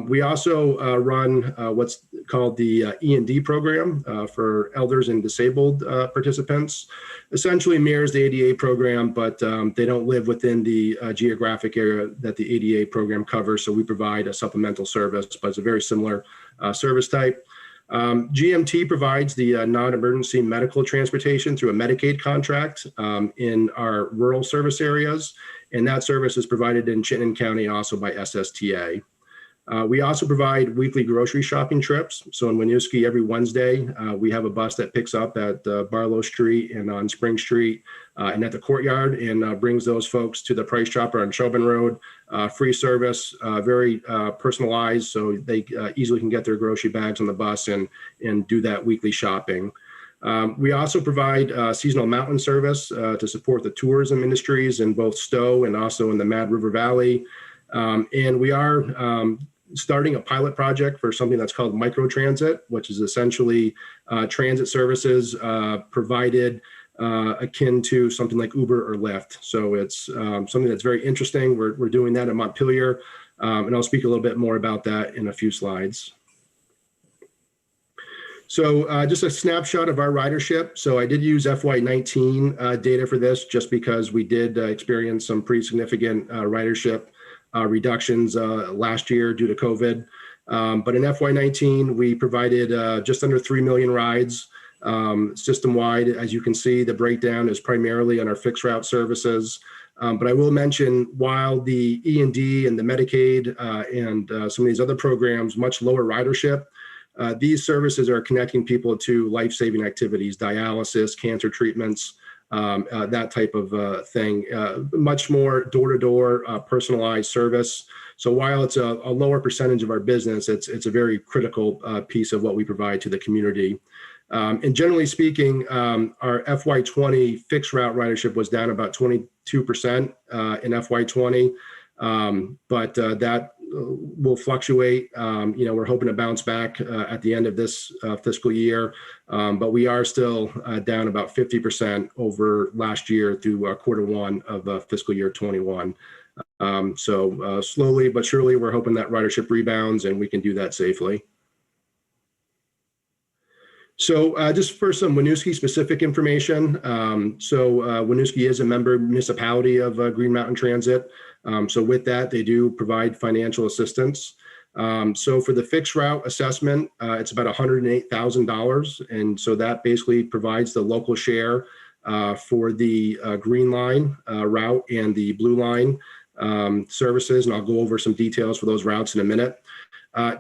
We also run what's called the E&D program for elders and disabled participants. Essentially mirrors the ADA program, but they don't live within the geographic area that the ADA program covers. So we provide a supplemental service, but it's a very similar service type. GMT provides the non-emergency medical transportation through a Medicaid contract in our rural service areas. And that service is provided in Chittenden County also by SSTA. We also provide weekly grocery shopping trips. So in Winooski, every Wednesday, we have a bus that picks up at Barlow Street and on Spring Street and at the Courtyard and brings those folks to the Price Chopper on Chauvin Road. Free service, very personalized, so they easily can get their grocery bags on the bus and do that weekly shopping. We also provide seasonal mountain service to support the tourism industries in both Stowe and also in the Mad River Valley. And we are starting a pilot project for something that's called microtransit, which is essentially transit services provided akin to something like Uber or Lyft. So it's something that's very interesting. We're doing that at Montpelier, and I'll speak a little bit more about that in a few slides. So just a snapshot of our ridership. So I did use FY19 data for this just because we did experience some pretty significant ridership reductions last year due to COVID. But in FY19, we provided just under 3 million rides system-wide. As you can see, the breakdown is primarily on our fixed route services. But I will mention, while the E&D and the Medicaid and some of these other programs, much lower ridership, these services are connecting people to life-saving activities, dialysis, cancer treatments, that type of thing. Much more door-to-door personalized service. So while it's a lower percentage of our business, it's a very critical piece of what we provide to the community. And generally speaking, our FY20 fixed route ridership was down about 22% in FY20, but that will fluctuate. We're hoping to bounce back at the end of this fiscal year, but we are still down about 50% over last year through Q1 of fiscal year 21. So slowly but surely, we're hoping that ridership rebounds and we can do that safely. So just for some Winooski specific information. Winooski is a member municipality of Green Mountain Transit. So with that, they do provide financial assistance. So for the fixed route assessment, it's about $108,000. And so that basically provides the local share for the Green Line route and the Blue Line services. And I'll go over some details for those routes in a minute.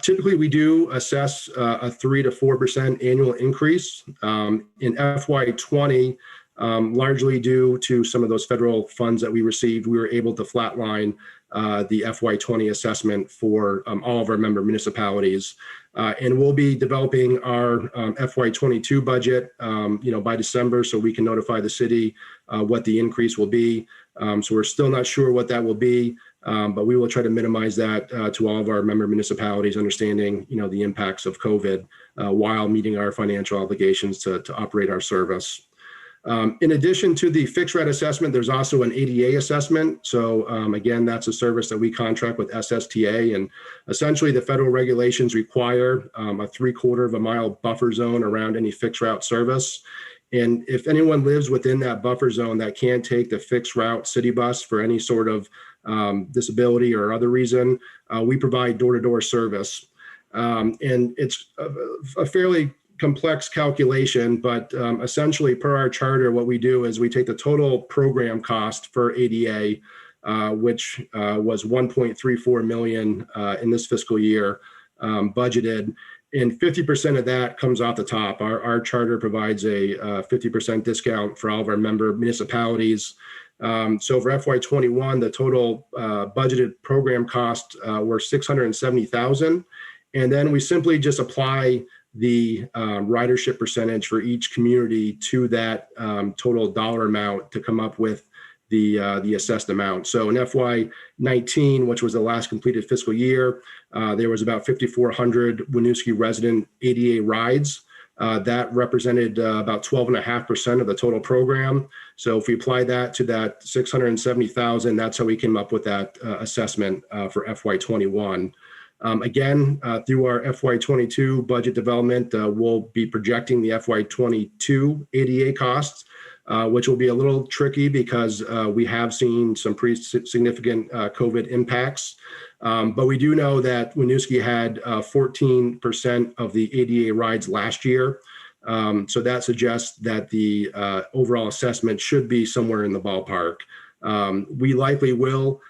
Typically, we do assess a 3 to 4% annual increase. In FY20, largely due to some of those federal funds that we received, we were able to flatline the FY20 assessment for all of our member municipalities. And we'll be developing our FY22 budget, by December, so we can notify the city what the increase will be. So we're still not sure what that will be. But we will try to minimize that to all of our member municipalities, understanding, the impacts of COVID while meeting our financial obligations to operate our service. In addition to the fixed rate assessment, there's also an ADA assessment. So again, that's a service that we contract with SSTA, and essentially the federal regulations require a 3/4 of a mile buffer zone around any fixed route service. And if anyone lives within that buffer zone that can't take the fixed route city bus for any sort of disability or other reason, we provide door-to-door service. And it's a fairly complex calculation, but essentially per our charter, what we do is we take the total program cost for ADA, which was $1.34 million in this fiscal year budgeted. And 50% of that comes off the top. Our charter provides a 50% discount for all of our member municipalities. So for FY21, the total budgeted program costs were $670,000. And then we simply just apply the ridership percentage for each community to that total dollar amount to come up with the assessed amount. So in FY19, which was the last completed fiscal year, there was about 5,400 Winooski resident ADA rides. That represented about 12.5% of the total program. So if we apply that to that 670,000, that's how we came up with that assessment for FY21. Again, through our FY22 budget development, we'll be projecting the FY22 ADA costs, which will be a little tricky because we have seen some pretty significant COVID impacts. But we do know that Winooski had 14% of the ADA rides last year. So that suggests that the overall assessment should be somewhere in the ballpark. We likely will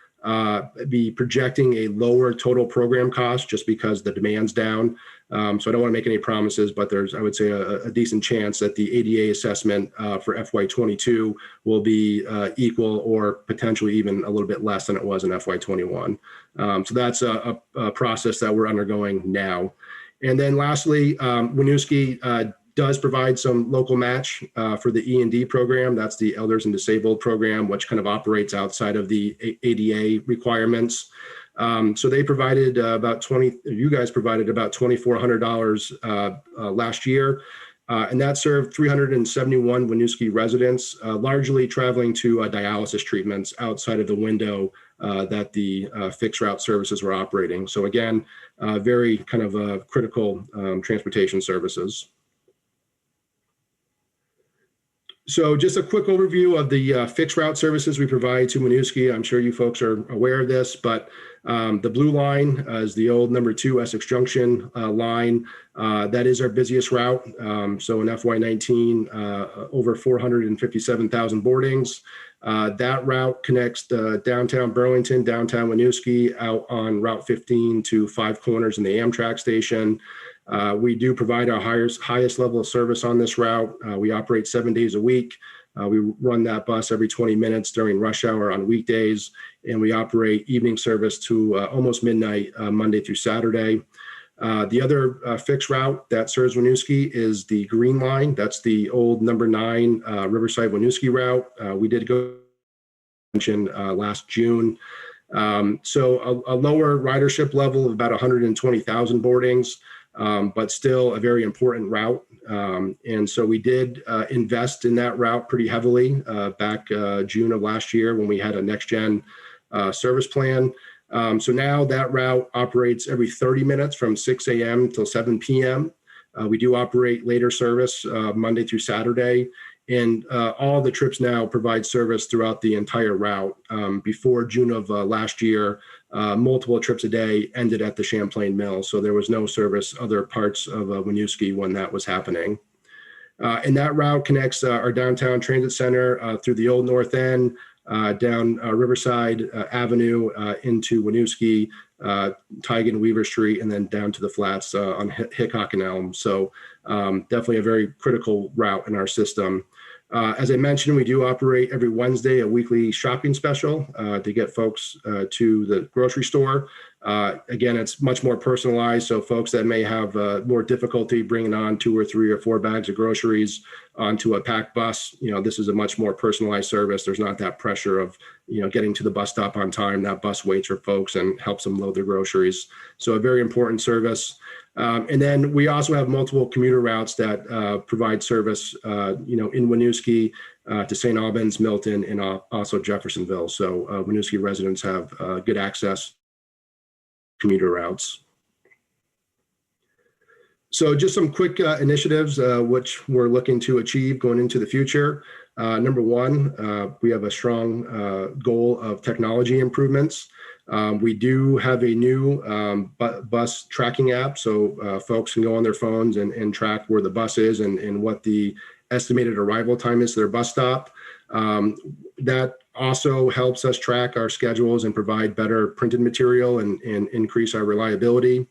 be projecting a lower total program cost just because the demand's down. So I don't want to make any promises, but there's, I would say, a decent chance that the ADA assessment for FY22 will be equal or potentially even a little bit less than it was in FY21. So that's a process that we're undergoing now. And then lastly, Winooski does provide some local match for the E&D program. That's the Elders and Disabled program, which kind of operates outside of the ADA requirements. So they provided you guys provided about $2,400 last year. And that served 371 Winooski residents, largely traveling to dialysis treatments outside of the window that the fixed route services were operating. So again, very kind of critical transportation services. So just a quick overview of the fixed route services we provide to Winooski. I'm sure you folks are aware of this, but the blue line is the old number 2 Essex Junction line. That is our busiest route. So in FY19, over 457,000 boardings. That route connects downtown Burlington, downtown Winooski, out on Route 15 to Five Corners in the Amtrak station. We do provide our highest level of service on this route. We operate 7 days a week. We run that bus every 20 minutes during rush hour on weekdays, and we operate evening service to almost midnight, Monday through Saturday. The other fixed route that serves Winooski is the Green Line. That's the old number 9 Riverside Winooski route. We did go last June. So a lower ridership level of about 120,000 boardings. But still a very important route. And so we did invest in that route pretty heavily back June of last year when we had a next gen service plan. So now that route operates every 30 minutes from 6 a.m. till 7 p.m. We do operate later service Monday through Saturday. And all the trips now provide service throughout the entire route. Before June of last year, multiple trips a day ended at the Champlain Mill. So there was no service other parts of Winooski when that was happening. And that route connects our downtown transit center through the old North End, down Riverside Avenue into Winooski, Teigen, Weaver Street, and then down to the flats on Hickok and Elm. So definitely a very critical route in our system. As I mentioned, we do operate every Wednesday a weekly shopping special to get folks to the grocery store. Again, it's much more personalized. So folks that may have more difficulty bringing on 2 or 3 or 4 bags of groceries onto a packed bus, this is a much more personalized service. There's not that pressure of, getting to the bus stop on time. That bus waits for folks and helps them load their groceries. So a very important service. And then we also have multiple commuter routes that provide service, in Winooski to St. Albans, Milton, and also Jeffersonville. So Winooski residents have good access to commuter routes. So just some quick initiatives which we're looking to achieve going into the future. Number 1, we have a strong goal of technology improvements. We do have a new bus tracking app, so folks can go on their phones and track where the bus is and what the estimated arrival time is to their bus stop. That also helps us track our schedules and provide better printed material and increase our reliability.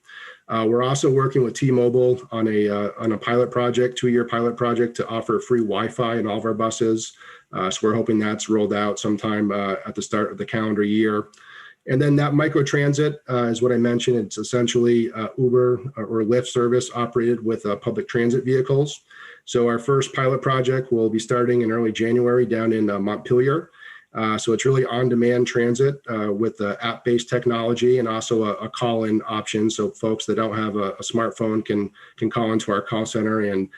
We're also working with T-Mobile on a pilot project, 2-year pilot project to offer free Wi-Fi in all of our buses. So we're hoping that's rolled out sometime at the start of the calendar year. And then that microtransit is what I mentioned. It's essentially Uber or Lyft service operated with public transit vehicles. So our first pilot project will be starting in early January down in Montpelier. So it's really on-demand transit with app-based technology and also a call-in option. So folks that don't have a smartphone can call into our call center and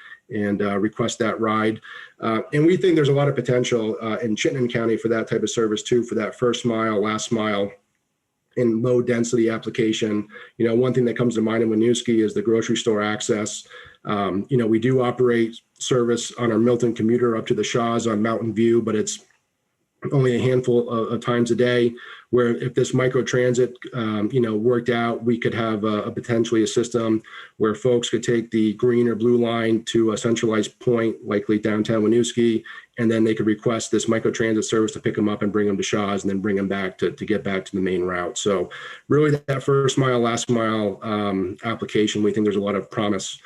request that ride. And we think there's a lot of potential in Chittenden County for that type of service too, for that first mile, last mile, in low density application. One thing that comes to mind in Winooski is the grocery store access. We do operate service on our Milton commuter up to the Shaws on Mountain View, but it's only a handful of times a day, where if this micro transit, worked out, we could have potentially a system where folks could take the green or blue line to a centralized point, likely downtown Winooski, and then they could request this micro transit service to pick them up and bring them to Shaw's and then bring them back to get back to the main route. So really that first mile, last mile application, we think there's a lot of promise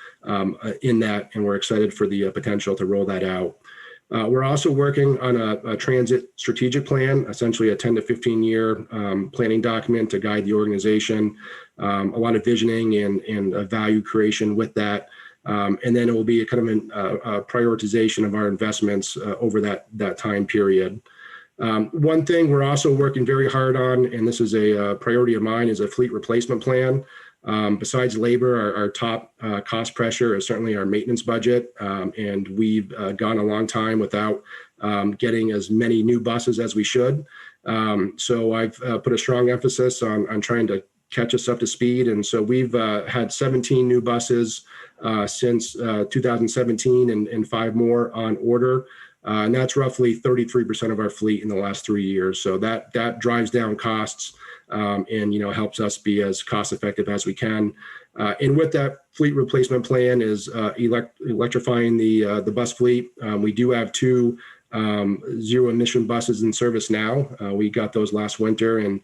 in that, and we're excited for the potential to roll that out. We're also working on a transit strategic plan, essentially a 10 to 15 year planning document to guide the organization, a lot of visioning and value creation with that. And then it will be a kind of a prioritization of our investments over that time period. One thing we're also working very hard on, and this is a priority of mine, is a fleet replacement plan. Besides labor, our top cost pressure is certainly our maintenance budget. And we've gone a long time without getting as many new buses as we should. So I've put a strong emphasis on trying to catch us up to speed. And so we've had 17 new buses since 2017 and 5 more on order. And that's roughly 33% of our fleet in the last 3 years. So that drives down costs. And helps us be as cost effective as we can. And with that fleet replacement plan is electrifying the bus fleet. We do have 2 zero emission buses in service now. We got those last winter, and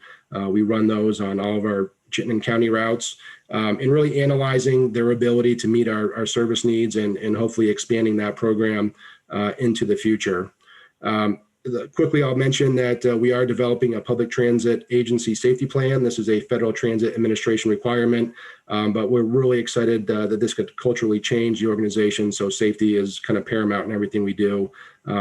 we run those on all of our Chittenden County routes, and really analyzing their ability to meet our service needs and hopefully expanding that program into the future. Quickly, I'll mention that we are developing a public transit agency safety plan. This is a Federal Transit Administration requirement, but we're really excited that this could culturally change the organization. So safety is kind of paramount in everything we do.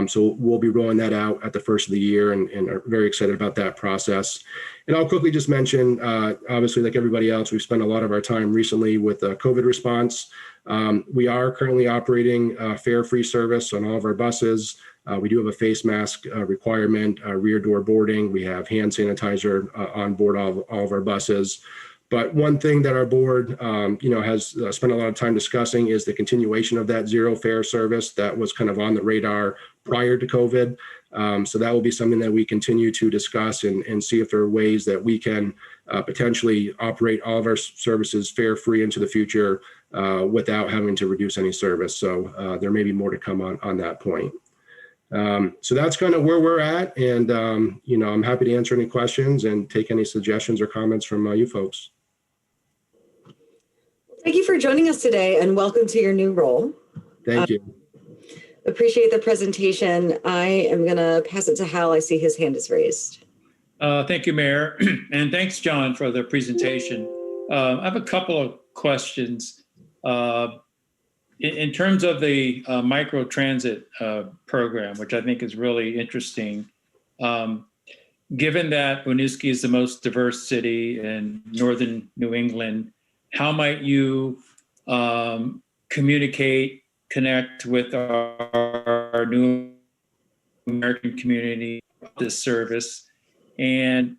So we'll be rolling that out at the first of the year and are very excited about that process. And I'll quickly just mention, obviously, like everybody else, we've spent a lot of our time recently with COVID response. We are currently operating fare-free service on all of our buses. We do have a face mask requirement, rear door boarding. We have hand sanitizer on board all of our buses. But one thing that our board, has spent a lot of time discussing is the continuation of that zero fare service that was kind of on the radar prior to COVID. So that will be something that we continue to discuss and see if there are ways that we can potentially operate all of our services fare free into the future without having to reduce any service. So there may be more to come on that point. So that's kind of where we're at. And, I'm happy to answer any questions and take any suggestions or comments from you folks. Thank you for joining us today, and welcome to your new role. Thank you. Appreciate the presentation. I am going to pass it to Hal. I see his hand is raised. Thank you, Mayor. And thanks, John, for the presentation. I have a couple of questions. In terms of the micro transit program, which I think is really interesting, given that Winooski is the most diverse city in northern New England, how might you connect with our new American community of this service? And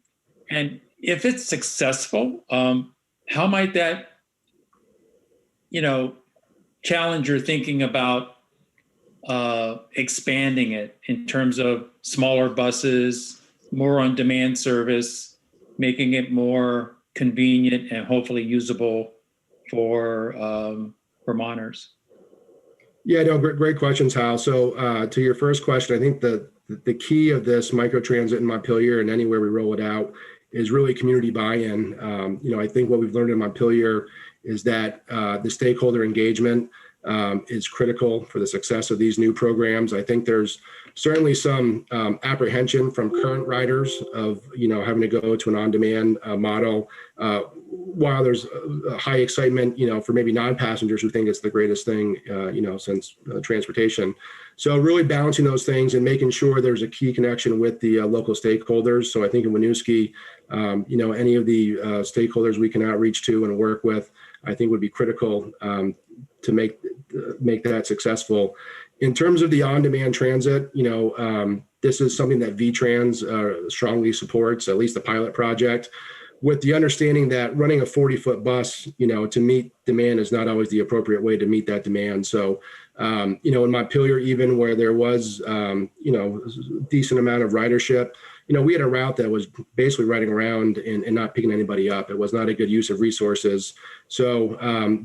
if it's successful, how might that, challenge your thinking about expanding it in terms of smaller buses, more on-demand service, making it more convenient and hopefully usable for Vermonters? Yeah, no, great questions, Hal. So to your first question, I think the key of this microtransit in Montpelier and anywhere we roll it out is really community buy-in. I think what we've learned in Montpelier is that the stakeholder engagement is critical for the success of these new programs. I think there's certainly some apprehension from current riders of having to go to an on-demand model, while there's a high excitement for maybe non-passengers who think it's the greatest thing since transportation. So really balancing those things and making sure there's a key connection with the local stakeholders. So I think in Winooski, any of the stakeholders we can outreach to and work with, I think would be critical to make that successful. In terms of the on-demand transit, this is something that VTrans strongly supports, at least the pilot project, with the understanding that running a 40-foot bus, to meet demand is not always the appropriate way to meet that demand. So In Montpelier, even where there was, a decent amount of ridership, we had a route that was basically riding around and not picking anybody up. It was not a good use of resources. So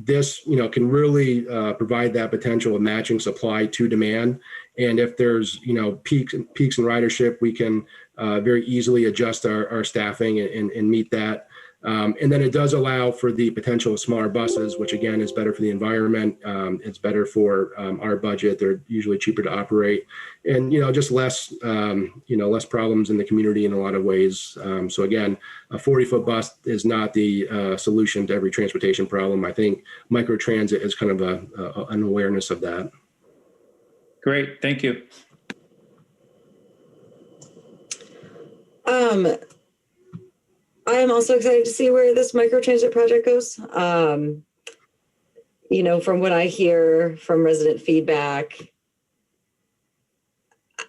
this, can really provide that potential of matching supply to demand. And if there's, peaks in ridership, we can very easily adjust our staffing and meet that. And then it does allow for the potential of smaller buses, which again is better for the environment. It's better for our budget. They're usually cheaper to operate, and just less less problems in the community in a lot of ways. So again, a 40-foot bus is not the solution to every transportation problem. I think microtransit is kind of an awareness of that. Great, thank you. I am also excited to see where this microtransit project goes. From what I hear from resident feedback,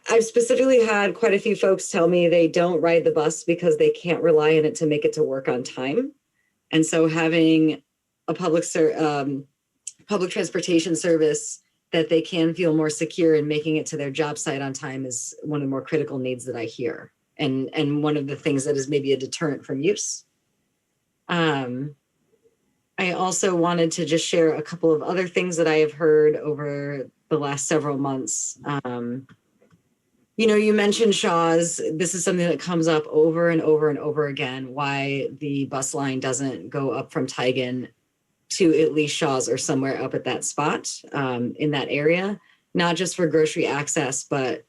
I've specifically had quite a few folks tell me they don't ride the bus because they can't rely on it to make it to work on time. And so having a public transportation service that they can feel more secure in making it to their job site on time is one of the more critical needs that I hear. And one of the things that is maybe a deterrent from use. I also wanted to just share a couple of other things that I have heard over the last several months. You mentioned Shaw's. This is something that comes up over and over and over again, why the bus line doesn't go up from Tigan to at least Shaw's or somewhere up at that spot in that area, not just for grocery access, but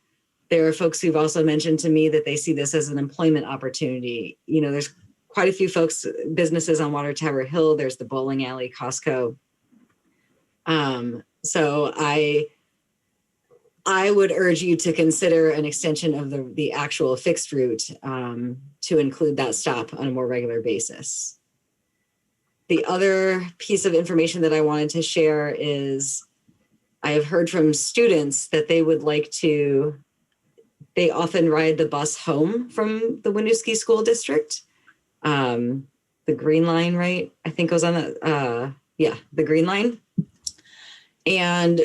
there are folks who've also mentioned to me that they see this as an employment opportunity. There's quite a few businesses on Water Tower Hill. There's the bowling alley, Costco. So I would urge you to consider an extension of the actual fixed route to include that stop on a more regular basis. The other piece of information that I wanted to share is I have heard from students that they would like to. They often ride the bus home from the Winooski School District. The Green Line, right? I think goes on that. The Green Line. And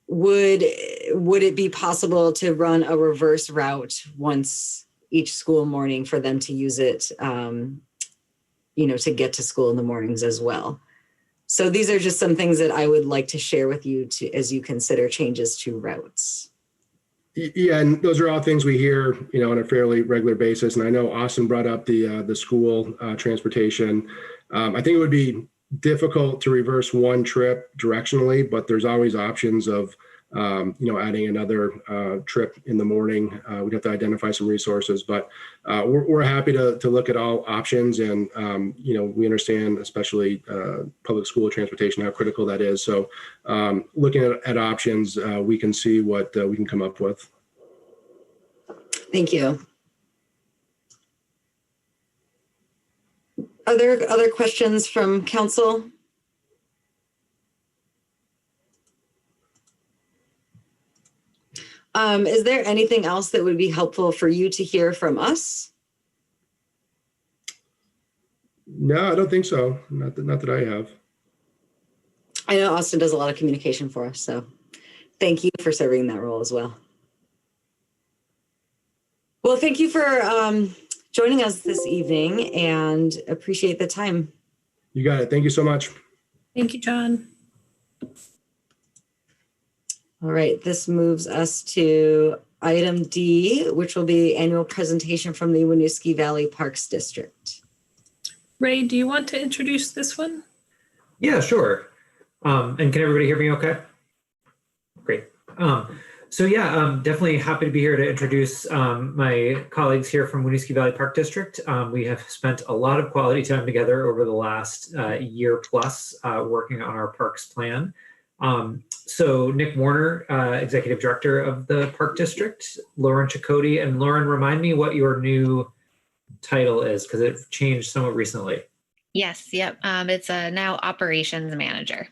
would it be possible to run a reverse route once each school morning for them to use it, to get to school in the mornings as well? So these are just some things that I would like to share with you as you consider changes to routes. Yeah, and those are all things we hear, on a fairly regular basis. And I know Austin brought up the school transportation. I think it would be difficult to reverse one trip directionally, but there's always options of, adding another trip in the morning. We'd have to identify some resources, but we're happy to look at all options. And, we understand, especially public school transportation, how critical that is. So looking at options, we can see what we can come up with. Thank you. Are there other questions from council? Is there anything else that would be helpful for you to hear from us? No, I don't think so. Not that I have. I know Austin does a lot of communication for us, so thank you for serving that role as well. Well, thank you for joining us this evening and appreciate the time. You got it. Thank you so much. Thank you, John. All right, this moves us to item D, which will be annual presentation from the Winooski Valley Parks District. Ray, do you want to introduce this one? Yeah, sure. And can everybody hear me okay? Great. Definitely happy to be here to introduce my colleagues here from Winooski Valley Park District. We have spent a lot of quality time together over the last year plus working on our parks plan. So Nick Warner, Executive Director of the Park District, Lauren Chakotay, and Lauren, remind me what your new title is, because it changed somewhat recently. Yes, yep. It's now Operations Manager.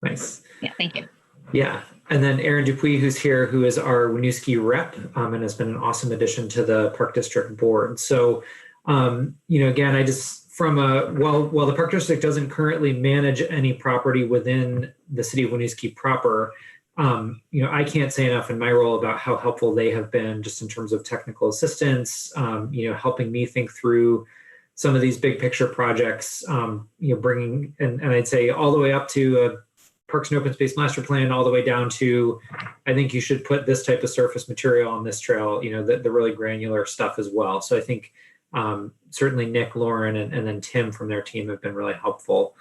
Nice. Yeah, thank you. Yeah, and then Aaron Dupuis, who's here, who is our Winooski rep and has been an awesome addition to the Park District board. So, again, from while the park district doesn't currently manage any property within the city of Winooski proper, I can't say enough in my role about how helpful they have been just in terms of technical assistance, helping me think through some of these big picture projects, bringing, and I'd say all the way up to a Parks and Open Space Master Plan, all the way down to, I think you should put this type of surface material on this trail, the really granular stuff as well. So I think certainly Nick, Lauren, and then Tim from their team have been really helpful.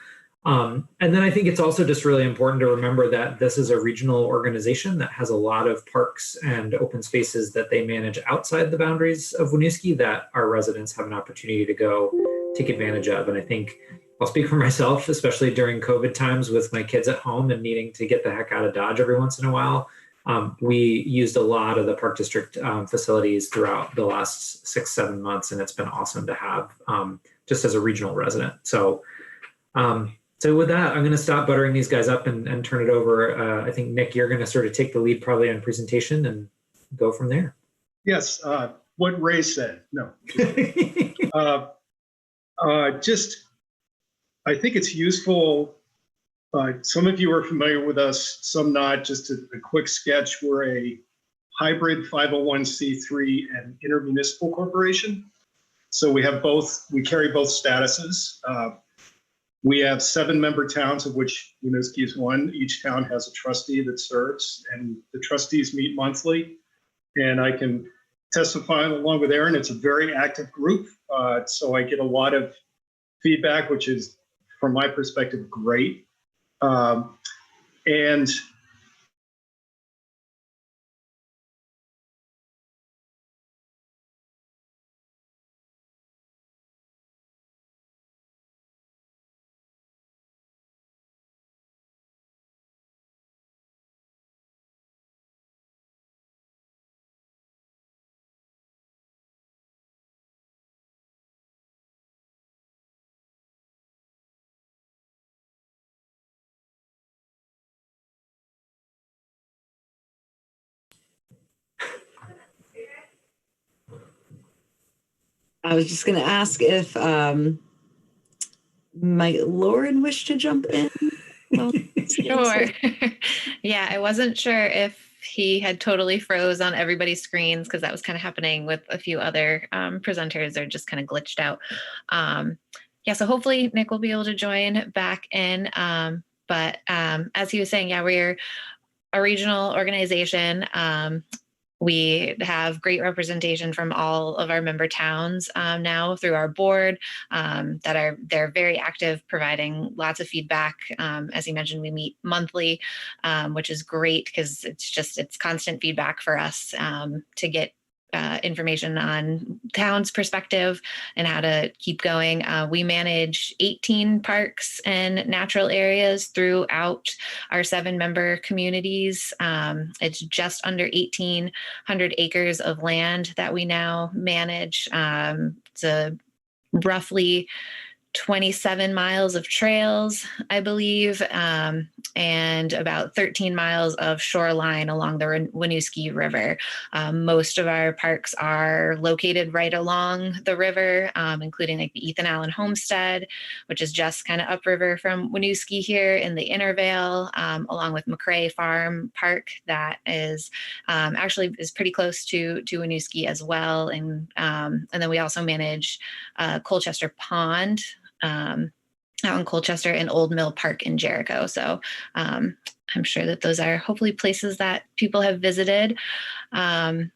And then I think it's also just really important to remember that this is a regional organization that has a lot of parks and open spaces that they manage outside the boundaries of Winooski that our residents have an opportunity to go take advantage of. And I think I'll speak for myself, especially during COVID times with my kids at home and needing to get the heck out of Dodge every once in a while. We used a lot of the Park District facilities throughout the last 6-7 months, and it's been awesome to have just as a regional resident. So with that, I'm going to stop buttering these guys up and turn it over. I think, Nick, you're going to sort of take the lead probably on presentation and go from there. Yes, what Ray said. No. I think it's useful. Some of you are familiar with us, some not. Just a quick sketch. We're a hybrid 501c3 and intermunicipal corporation. So we carry both statuses. We have 7-member towns, of which Winooski is one. Each town has a trustee that serves, and the trustees meet monthly. And I can testify along with Aaron, it's a very active group. So I get a lot of feedback, which is, from my perspective, great. And I was just going to ask if might Lauren wish to jump in? Sure. Yeah, I wasn't sure if he had totally froze on everybody's screens because that was kind of happening with a few other presenters. They're just kind of glitched out. So hopefully Nick will be able to join back in. But as he was saying, we're a regional organization. We have great representation from all of our member towns now through our board they're very active, providing lots of feedback. As he mentioned, we meet monthly, which is great because it's constant feedback for us to get information on town's perspective and how to keep going. We manage 18 parks and natural areas throughout our 7-member communities. It's just under 1,800 acres of land that we now manage. It's a roughly 27 miles of trails, I believe, and about 13 miles of shoreline along the Winooski River. Most of our parks are located right along the river, including like the Ethan Allen Homestead, which is just kind of upriver from Winooski here in the Intervale, along with McCrae Farm Park that is actually is pretty close to Winooski as well. And then we also manage Colchester Pond, out in Colchester, and Old Mill Park in Jericho. So I'm sure that those are hopefully places that people have visited. In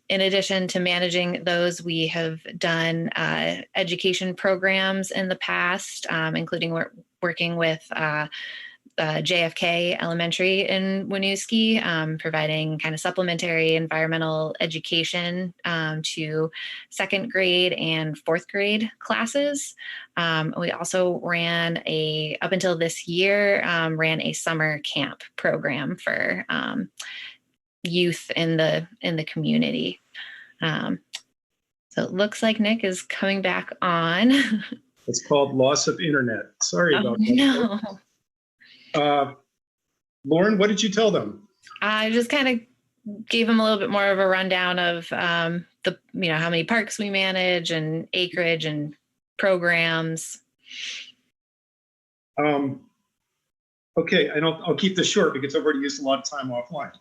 addition to managing those, we have done education programs in the past, including working with JFK Elementary in Winooski, providing kind of supplementary environmental education to 2nd grade and 4th grade classes. We also ran up until this year, ran a summer camp program for youth in the community. So it looks like Nick is coming back on. it's called loss of internet. Sorry about that. No. Lauren, what did you tell them? I just kind of gave them a little bit more of a rundown of how many parks we manage and acreage and programs? Okay, and I'll keep this short because I've already used a lot of time offline.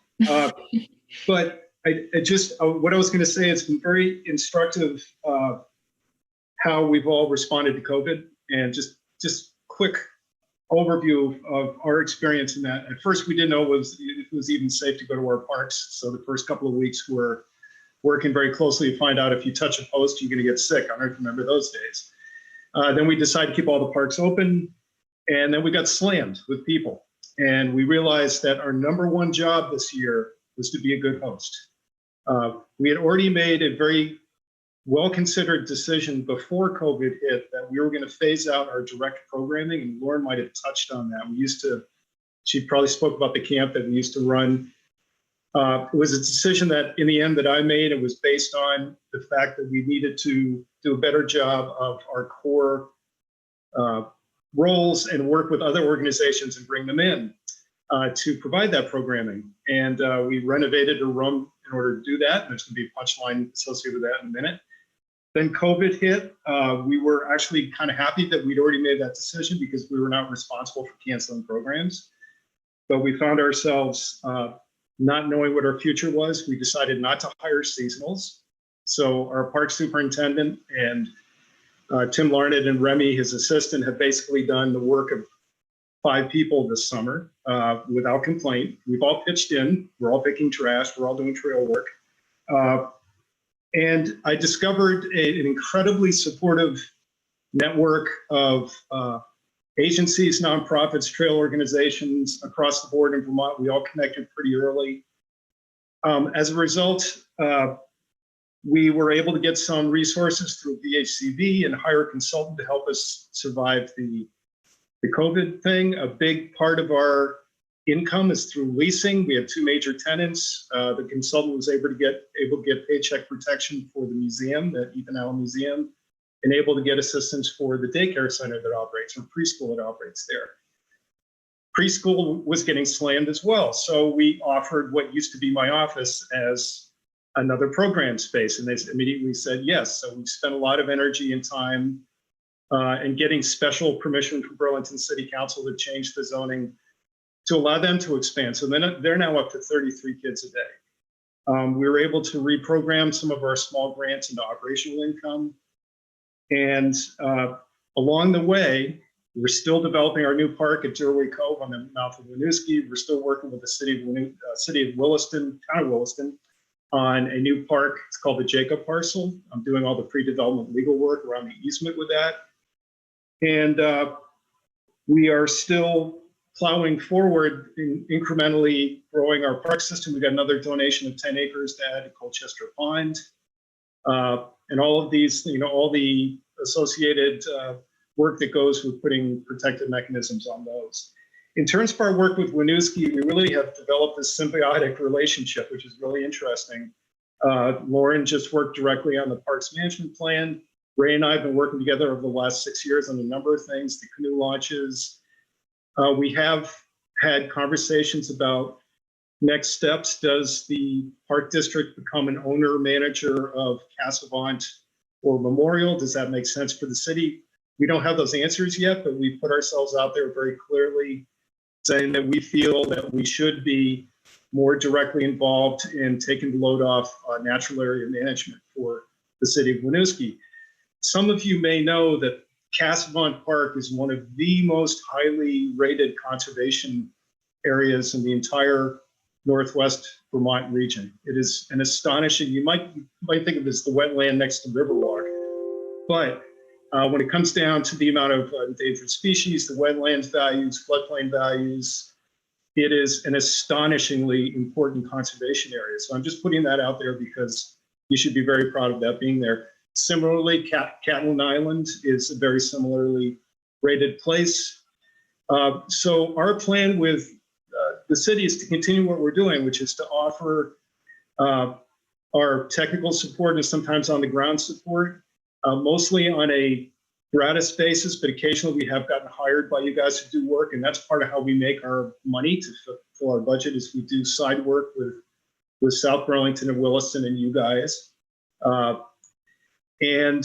But I just, what I was going to say, it's been very instructive how we've all responded to COVID, and just quick overview of our experience in that. At first, we didn't know it was even safe to go to our parks. So the first couple of weeks we're working very closely to find out if you touch a post, you're going to get sick. I don't know if you remember those days. Then we decided to keep all the parks open, and then we got slammed with people. And we realized that our number one job this year was to be a good host. We had already made a very well-considered decision before COVID hit that we were going to phase out our direct programming, and Lauren might have touched on that. She probably spoke about the camp that we used to run. It was a decision that in the end that I made. It was based on the fact that we needed to do a better job of our core roles and work with other organizations and bring them in to provide that programming. And we renovated a room in order to do that. And there's going to be a punchline associated with that in a minute. Then COVID hit. We were actually kind of happy that we'd already made that decision because we were not responsible for canceling programs. But we found ourselves not knowing what our future was. We decided not to hire seasonals. So our park superintendent and Tim Larned and Remy, his assistant, have basically done the work of 5 people this summer without complaint. We've all pitched in. We're all picking trash. We're all doing trail work. And I discovered an incredibly supportive network of agencies, nonprofits, trail organizations across the board in Vermont. We all connected pretty early. As a result, we were able to get some resources through VHCV and hire a consultant to help us survive the COVID thing. A big part of our income is through leasing. We have 2 major tenants. The consultant was able to get paycheck protection for the museum, the Ethan Allen Museum, and able to get assistance for the daycare center that operates, or preschool that operates there. Preschool was getting slammed as well. So we offered what used to be my office as another program space, and they immediately said yes. So we spent a lot of energy and time and getting special permission from Burlington City Council to change the zoning to allow them to expand. So then they're now up to 33 kids a day. We were able to reprogram some of our small grants into operational income. And along the way, we're still developing our new park at Dearway Cove on the mouth of Winooski. We're still working with the city of Williston, town of Williston, on a new park. It's called the Jacob Parcel. I'm doing all the pre-development legal work around the easement with that. And we are still plowing forward in incrementally growing our park system. We got another donation of 10 acres to add to Colchester Pond. And all of these, all the associated work that goes with putting protective mechanisms on those. In terms of our work with Winooski, we really have developed this symbiotic relationship, which is really interesting. Lauren just worked directly on the parks management plan. Ray and I have been working together over the last 6 years on a number of things, the canoe launches. We have had conversations about next steps. Does the park district become an owner manager of Cassavant or Memorial? Does that make sense for the city? We don't have those answers yet, but we put ourselves out there very clearly saying that we feel that we should be more directly involved in taking the load off natural area management for the city of Winooski. Some of you may know that Cassavant Park is one of the most highly rated conservation areas in the entire Northwest Vermont region. It is an astonishing, you might think of it as the wetland next to Riverwalk, but when it comes down to the amount of endangered species, the wetlands values, floodplain values, it is an astonishingly important conservation area. So I'm just putting that out there because you should be very proud of that being there. Similarly, Catlin Island is a very similarly rated place. So our plan with the city is to continue what we're doing, which is to offer our technical support and sometimes on the ground support, mostly on a gratis basis, but occasionally we have gotten hired by you guys to do work, and that's part of how we make our money to fill our budget is we do side work with South Burlington and Williston and you guys. And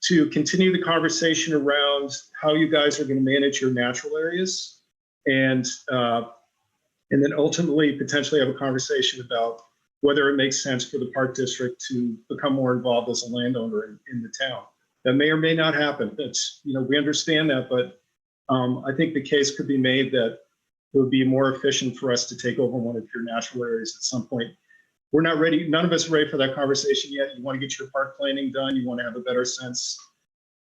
to continue the conversation around how you guys are going to manage your natural areas, and then ultimately potentially have a conversation about whether it makes sense for the park district to become more involved as a landowner in the town. That may or may not happen. That's, we understand that, but I think the case could be made that it would be more efficient for us to take over one of your natural areas at some point. We're not ready. None of us are ready for that conversation yet. You want to get your park planning done. You want to have a better sense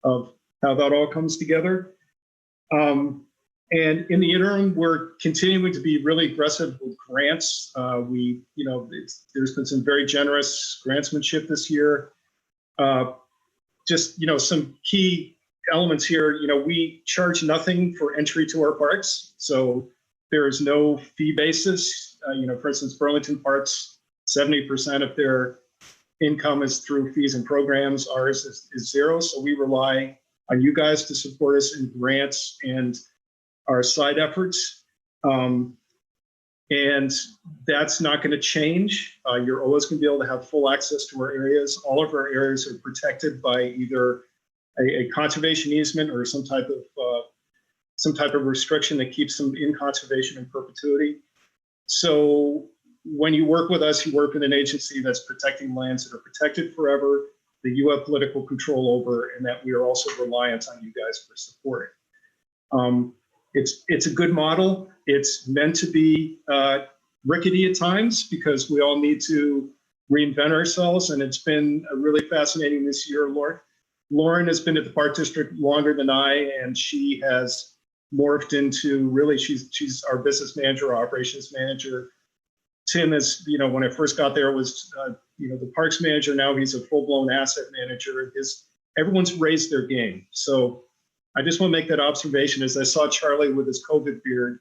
of how that all comes together. And in the interim, we're continuing to be really aggressive with grants. There's been some very generous grantsmanship this year. Some key elements here. We charge nothing for entry to our parks, so there is no fee basis. For instance, Burlington Parks, 70% of their income is through fees and programs. Ours is zero, so we rely on you guys to support us in grants and our side efforts. And that's not going to change. You're always going to be able to have full access to our areas. All of our areas are protected by either a conservation easement or some type of restriction that keeps them in conservation in perpetuity. So when you work with us, you work with an agency that's protecting lands that are protected forever, that you have political control over, and that we are also reliant on you guys for support. It's a good model. It's meant to be rickety at times because we all need to reinvent ourselves, and it's been really fascinating this year. Lauren has been at the Park District longer than I, and she has morphed into really, she's our business manager, our operations manager. Tim is, when I first got there was, the parks manager. Now he's a full-blown asset manager. Everyone's raised their game. So I just want to make that observation. As I saw Charlie with his COVID beard,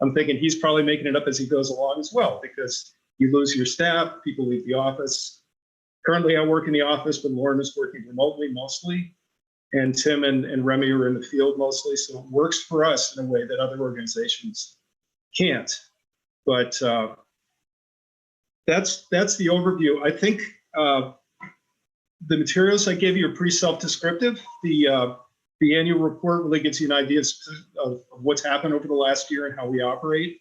I'm thinking he's probably making it up as he goes along as well, because you lose your staff, people leave the office. Currently I work in the office, but Lauren is working remotely mostly. And Tim and Remy are in the field mostly. So it works for us in a way that other organizations can't. But that's the overview. I think the materials I gave you are pretty self-descriptive. The annual report really gives you an idea of what's happened over the last year and how we operate.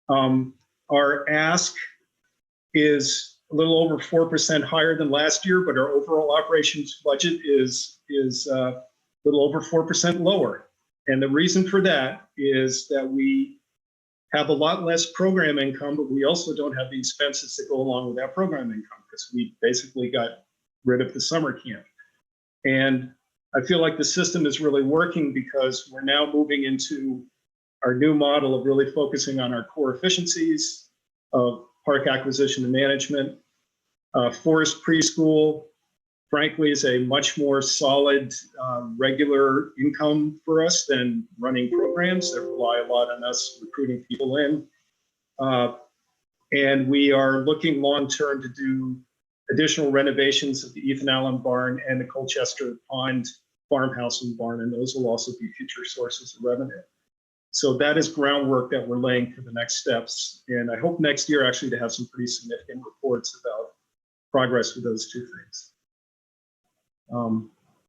Our ask is a little over 4% higher than last year, but our overall operations budget is a little over 4% lower. And the reason for that is that we have a lot less program income, but we also don't have the expenses that go along with that program income because we basically got rid of the summer camp. And I feel like the system is really working because we're now moving into our new model of really focusing on our core efficiencies of park acquisition and management. Forest Preschool, frankly, is a much more solid regular income for us than running programs that rely a lot on us recruiting people in. And we are looking long-term to do additional renovations of the Ethan Allen barn and the Colchester Pond farmhouse and barn, and those will also be future sources of revenue. So that is groundwork that we're laying for the next steps. And I hope next year actually to have some pretty significant reports about progress with those two things.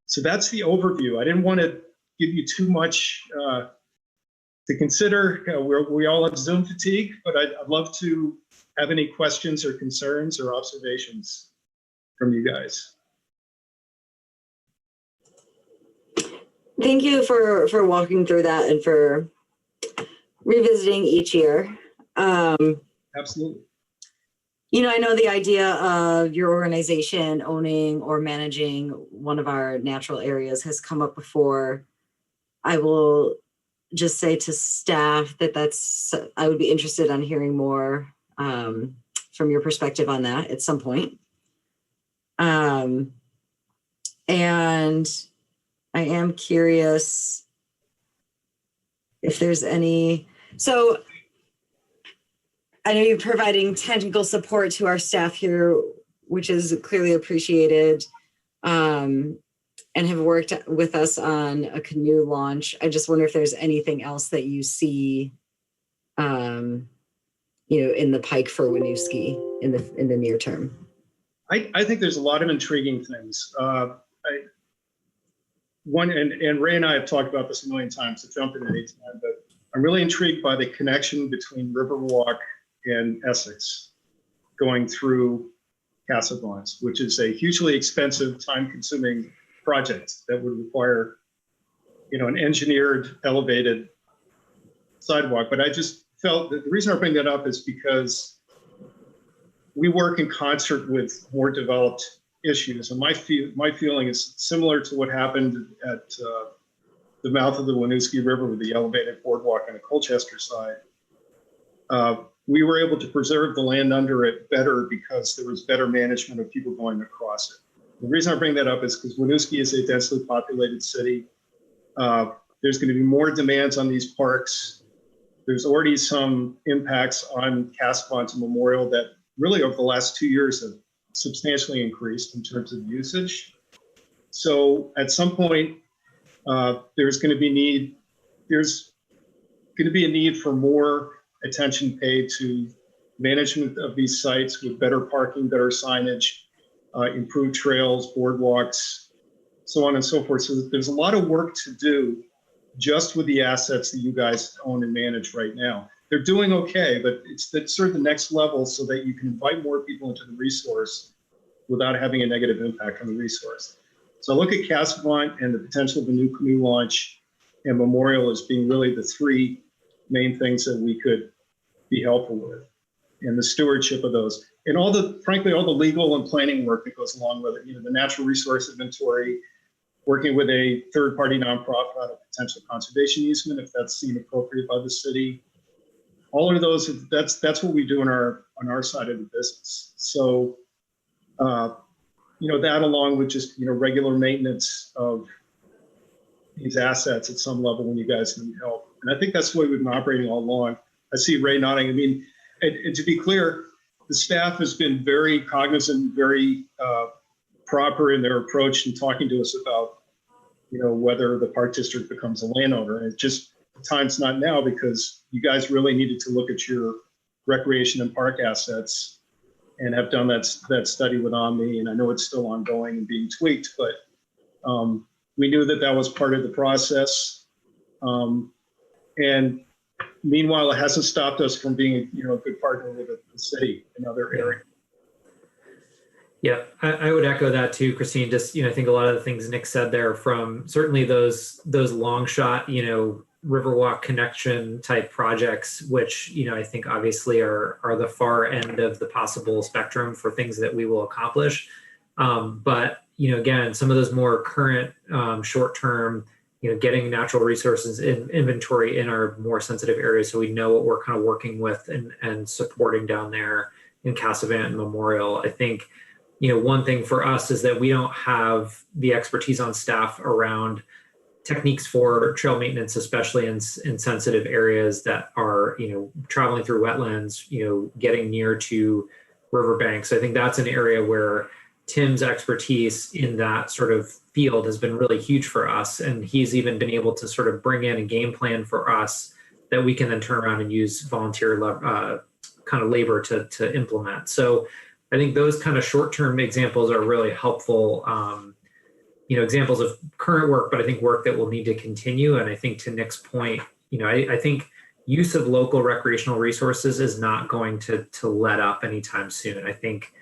So that's the overview. I didn't want to give you too much to consider. We all have Zoom fatigue, but I'd love to have any questions or concerns or observations from you guys. Thank you for walking through that and for revisiting each year. Absolutely. I know the idea of your organization owning or managing one of our natural areas has come up before. I will just say to staff that I would be interested on hearing more from your perspective on that at some point. And I am curious if there's any, so I know you're providing technical support to our staff here, which is clearly appreciated, and have worked with us on a canoe launch. I just wonder if there's anything else that you see, in the pike for Winooski in the near term. I think there's a lot of intriguing things. and Ray and I have talked about this a million times, so jump in anytime, but I'm really intrigued by the connection between Riverwalk and Essex going through Casablanca, which is a hugely expensive, time-consuming project that would require, an engineered, elevated sidewalk. But I just felt that the reason I bring that up is because we work in concert with more developed issues, and my feeling is similar to what happened at the mouth of the Winooski River with the elevated boardwalk on the Colchester side. We were able to preserve the land under it better because there was better management of people going across it. The reason I bring that up is because Winooski is a densely populated city. There's going to be more demands on these parks. There's already some impacts on Casablanca Memorial that really over the last 2 years have substantially increased in terms of usage. So at some point, there's going to be a need for more attention paid to management of these sites with better parking, better signage, improved trails, boardwalks, so on and so forth. So there's a lot of work to do just with the assets that you guys own and manage right now. They're doing okay, but it's sort of the next level so that you can invite more people into the resource without having a negative impact on the resource. So I look at Casablanca and the potential of a new canoe launch and Memorial as being really the three main things that we could be helpful with, and the stewardship of those, and frankly, all the legal and planning work that goes along with it. The natural resource inventory, working with a third-party nonprofit on a potential conservation easement if that's seen appropriate by the city. All of those, that's what we do on our side of the business. So, that along with just regular maintenance of these assets at some level when you guys need help. And I think that's the way we've been operating all along. I see Ray nodding. I mean, and to be clear, the staff has been very cognizant, very proper in their approach in talking to us about, whether the park district becomes a landowner. And it's just, the time's not now because you guys really needed to look at your recreation and park assets and have done that study with Omni. And I know it's still ongoing and being tweaked, but we knew that was part of the process. And meanwhile, it hasn't stopped us from being, a good partner with the city in other areas. Yeah, I would echo that too, Christine. Just, I think a lot of the things Nick said there, from certainly those long shot, Riverwalk connection type projects, which, I think obviously are the far end of the possible spectrum for things that we will accomplish. But, again, some of those more current short-term, getting natural resources in inventory in our more sensitive areas so we know what we're kind of working with and supporting down there in Casablanca and Memorial. I think, one thing for us is that we don't have the expertise on staff around techniques for trail maintenance, especially in sensitive areas that are, traveling through wetlands, getting near to riverbanks. I think that's an area where Tim's expertise in that sort of field has been really huge for us. And he's even been able to sort of bring in a game plan for us that we can then turn around and use volunteer kind of labor to implement. So I think those kind of short-term examples are really helpful, examples of current work, but I think work that will need to continue. And I think to Nick's point, I think use of local recreational resources is not going to let up anytime soon. I think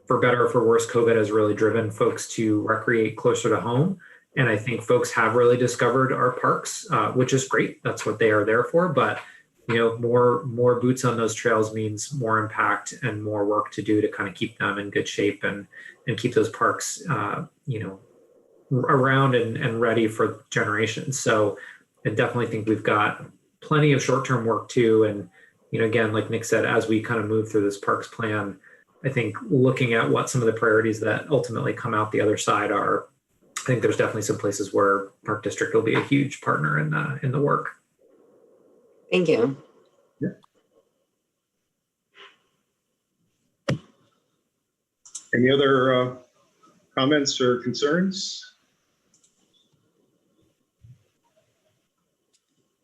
for better or for worse, COVID has really driven folks to recreate closer to home. And I think folks have really discovered our parks, which is great. That's what they are there for. But, more boots on those trails means more impact and more work to do to kind of keep them in good shape and keep those parks, around and ready for generations. So I definitely think we've got plenty of short-term work too. And, again, like Nick said, as we kind of move through this parks plan, I think looking at what some of the priorities that ultimately come out the other side are, I think there's definitely some places where Park District will be a huge partner in the work. Thank you. Yeah. Any other comments or concerns?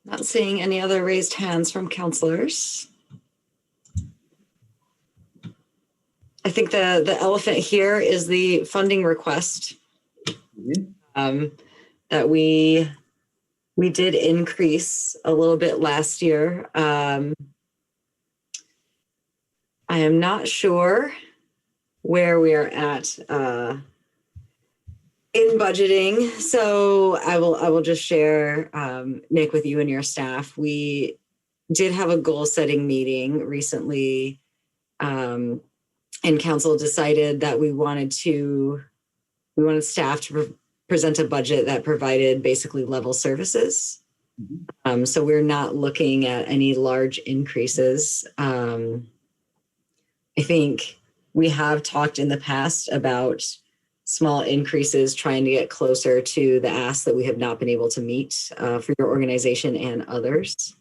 Not seeing any other raised hands from counselors. I think the elephant here is the funding request. And that we did increase a little bit last year. I am not sure where we are at in budgeting. So I will just share, Nick, with you and your staff. We did have a goal setting meeting recently, and council decided that we wanted staff to present a budget that provided basically level services. So we're not looking at any large increases. I think we have talked in the past about small increases, trying to get closer to the ask that we have not been able to meet for your organization and others.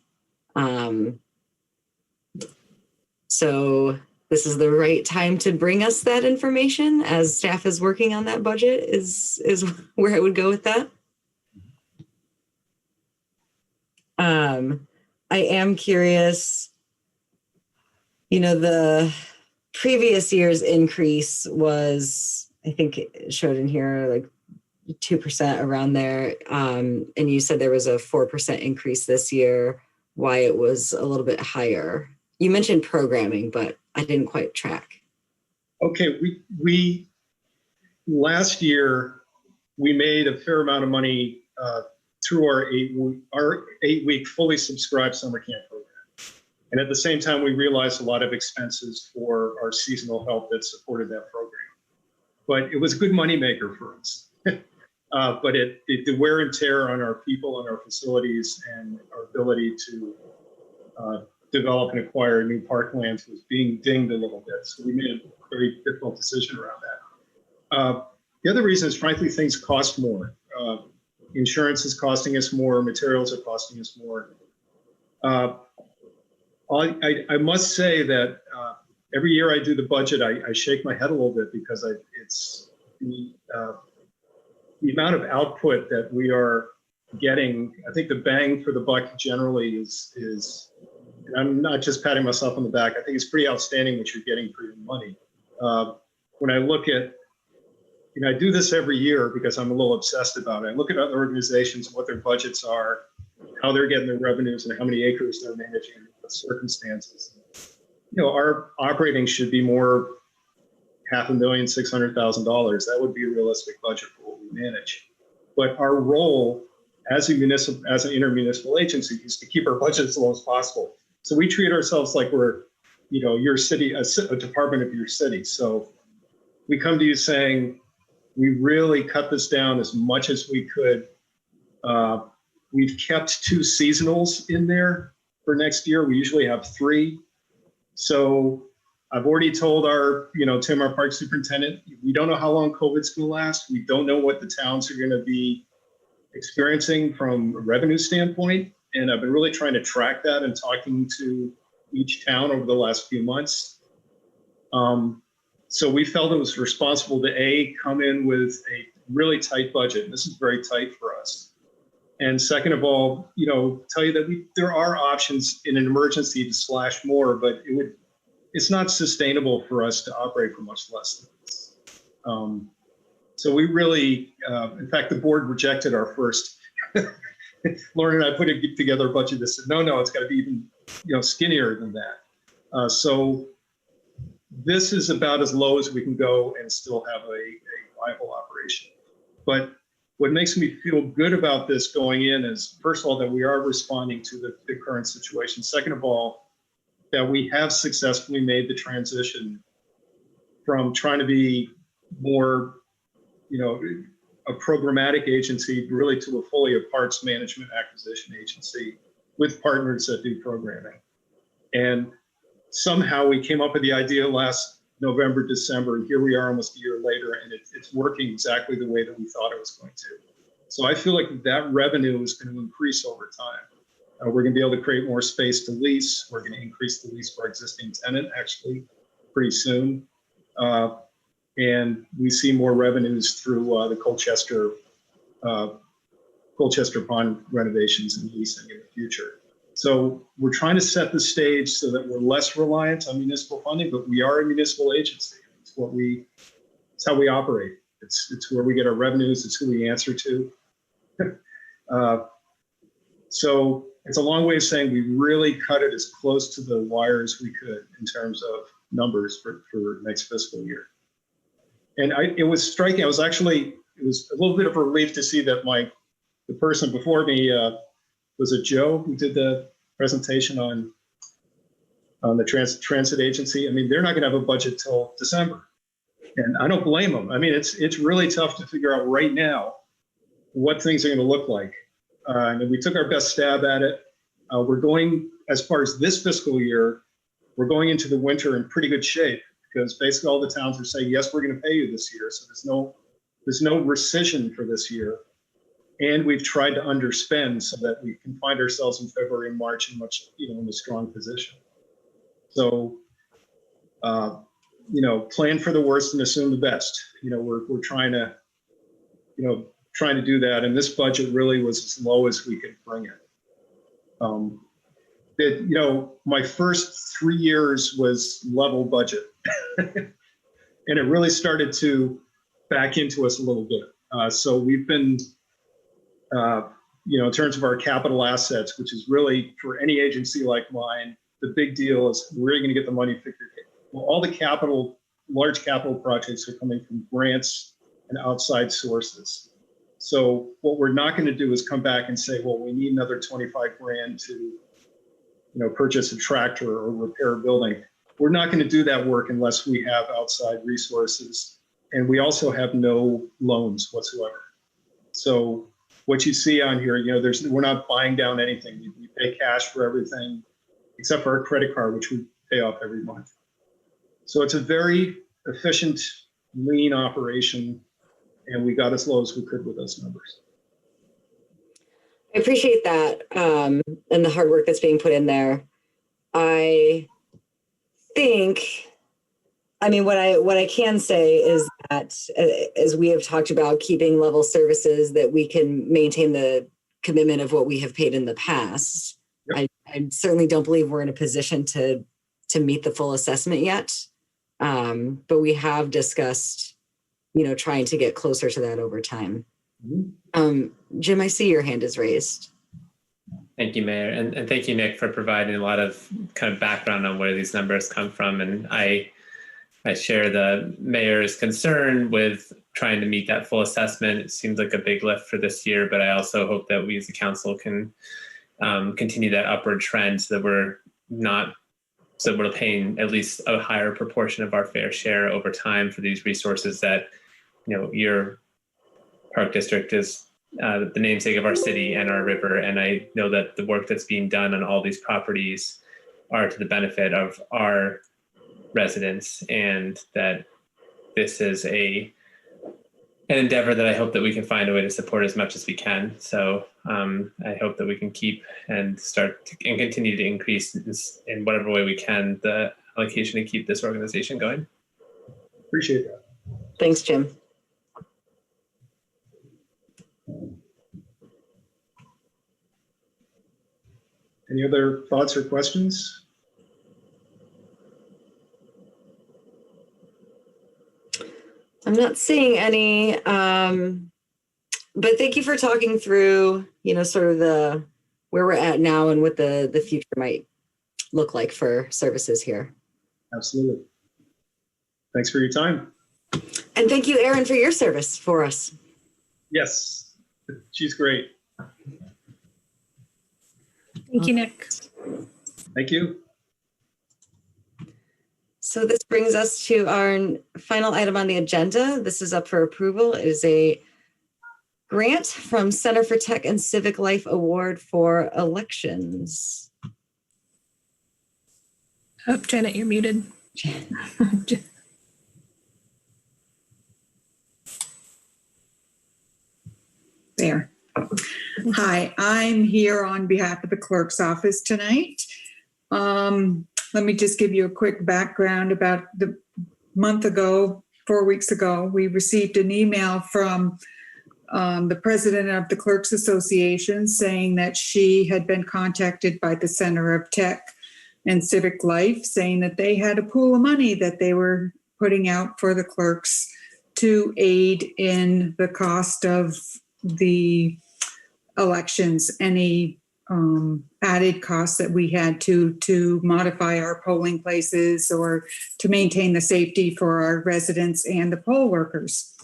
So this is the right time to bring us that information as staff is working on that budget is where I would go with that. I am curious, the previous year's increase was, I think it showed in here like 2% around there. And you said there was a 4% increase this year, why it was a little bit higher. You mentioned programming, but I didn't quite track. Okay, we last year we made a fair amount of money through our 8-week fully subscribed summer camp program, and at the same time we realized a lot of expenses for our seasonal help that supported that program. But it was a good moneymaker for us. But the wear and tear on our people and our facilities and our ability to develop and acquire new parklands was being dinged a little bit. So we made a very difficult decision around that. The other reason is, frankly, things cost more. Insurance is costing us more. Materials are costing us more. I must say that every year I do the budget, I shake my head a little bit because it's the amount of output that we are getting. I think the bang for the buck generally is, and I'm not just patting myself on the back, I think it's pretty outstanding what you're getting for your money. When I look at, I do this every year because I'm a little obsessed about it. I look at other organizations, what their budgets are, how they're getting their revenues, and how many acres they're managing in what circumstances. Our operating should be more $500,000, $600,000. That would be a realistic budget for what we manage. But our role as an intermunicipal agency is to keep our budget as low as possible. So we treat ourselves like we're, your city, a department of your city. So we come to you saying, we really cut this down as much as we could. We've kept 2 seasonals in there for next year. We usually have 3. So I've already told Tim, our park superintendent, we don't know how long COVID's going to last. We don't know what the towns are going to be experiencing from a revenue standpoint. And I've been really trying to track that and talking to each town over the last few months. So we felt it was responsible to come in with a really tight budget. And this is very tight for us. And second of all, tell you that there are options in an emergency to slash more, but it's not sustainable for us to operate for much less than this. So we really, in fact, the board rejected our first. Lauren and I put together a budget that said, no, it's got to be even, skinnier than that. So this is about as low as we can go and still have a viable operation. But what makes me feel good about this going in is, first of all, that we are responding to the current situation. Second of all, that we have successfully made the transition from trying to be more, a programmatic agency really to a fully parks management acquisition agency with partners that do programming. And somehow we came up with the idea last November, December, and here we are almost a year later, and it's working exactly the way that we thought it was going to. So I feel like that revenue is going to increase over time. We're going to be able to create more space to lease. We're going to increase the lease for our existing tenant actually pretty soon. And we see more revenues through the Colchester Pond renovations and leasing in the future. So we're trying to set the stage so that we're less reliant on municipal funding, but we are a municipal agency. It's how we operate. It's where we get our revenues. It's who we answer to. So it's a long way of saying we really cut it as close to the wire as we could in terms of numbers for next fiscal year. And it was striking. It was a little bit of a relief to see that the person before me was it Joe who did the presentation on the transit agency. I mean, they're not going to have a budget till December, and I don't blame them. I mean, it's really tough to figure out right now what things are going to look like. And we took our best stab at it. We're going, as far as this fiscal year, we're going into the winter in pretty good shape because basically all the towns are saying, yes, we're going to pay you this year. So there's no rescission for this year. And we've tried to underspend so that we can find ourselves in February and March in in a strong position. So, plan for the worst and assume the best. We're trying to, trying to do that. And this budget really was as low as we could bring it. My first 3 years was level budget. And it really started to back into us a little bit. So we've been, in terms of our capital assets, which is really for any agency like mine, the big deal is where are you going to get the money figured out? Well, all the large capital projects are coming from grants and outside sources. So what we're not going to do is come back and say, well, we need another 25 grand to, purchase a tractor or repair a building. We're not going to do that work unless we have outside resources. And we also have no loans whatsoever. So what you see on here, we're not buying down anything. We pay cash for everything except for our credit card, which we pay off every month. So it's a very efficient, lean operation. And we got as low as we could with those numbers. I appreciate that and the hard work that's being put in there. I think, what I can say is that as we have talked about keeping level services, that we can maintain the commitment of what we have paid in the past. Yep. I certainly don't believe we're in a position to meet the full assessment yet, but we have discussed trying to get closer to that over time. Mm-hmm. Jim, I see your hand is raised. Thank you, Mayor. And thank you, Nick, for providing a lot of kind of background on where these numbers come from. And I share the mayor's concern with trying to meet that full assessment. It seems like a big lift for this year, but I also hope that we as a council can continue that upward trend so that we're paying at least a higher proportion of our fair share over time for these resources that, your park district is the namesake of our city and our river. And I know that the work that's being done on all these properties are to the benefit of our residents, and that this is an endeavor that I hope that we can find a way to support as much as we can. So I hope that we can keep and continue to increase in whatever way we can the allocation to keep this organization going. Appreciate that. Thanks, Jim. Any other thoughts or questions? I'm not seeing any, but thank you for talking through, sort of where we're at now and what the future might look like for services here. Absolutely. Thanks for your time. And thank you, Erin, for your service for us. Yes, she's great. Thank you, Nick. Thank you. So this brings us to our final item on the agenda. This is up for approval. It is a grant from Center for Tech and Civic Life Award for elections. Oh, Janet, you're muted. There. Hi, I'm here on behalf of the clerk's office tonight. Let me just give you a quick background. About the month ago, 4 weeks ago, we received an email from the president of the Clerks Association saying that she had been contacted by the Center of Tech and Civic Life, saying that they had a pool of money that they were putting out for the clerks to aid in the cost of the elections, any added costs that we had to modify our polling places or to maintain the safety for our residents and the poll workers.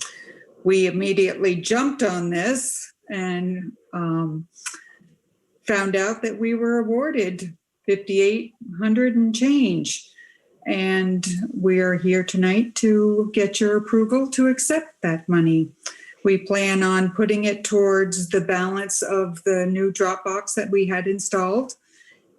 We immediately jumped on this and found out that we were awarded $5,800 and change. And we are here tonight to get your approval to accept that money. We plan on putting it towards the balance of the new Dropbox that we had installed.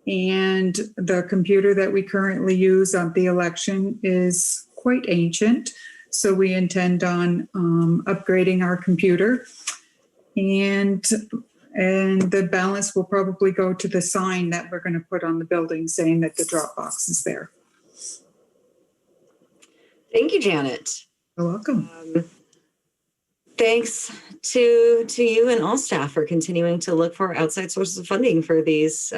And the computer that we currently use on the election is quite ancient. So we intend on upgrading our computer. And the balance will probably go to the sign that we're going to put on the building saying that the Dropbox is there. Thank you, Janet. You're welcome. Thanks to you and all staff for continuing to look for outside sources of funding for these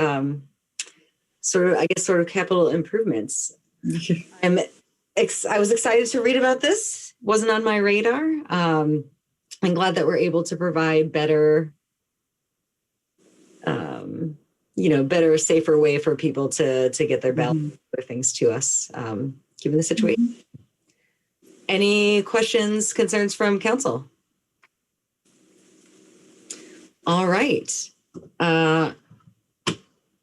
sort of capital improvements. I was excited to read about this. Wasn't on my radar. I'm glad that we're able to provide better, better, safer way for people to get their ballot things to us, given the situation. Any questions, concerns from council? All right.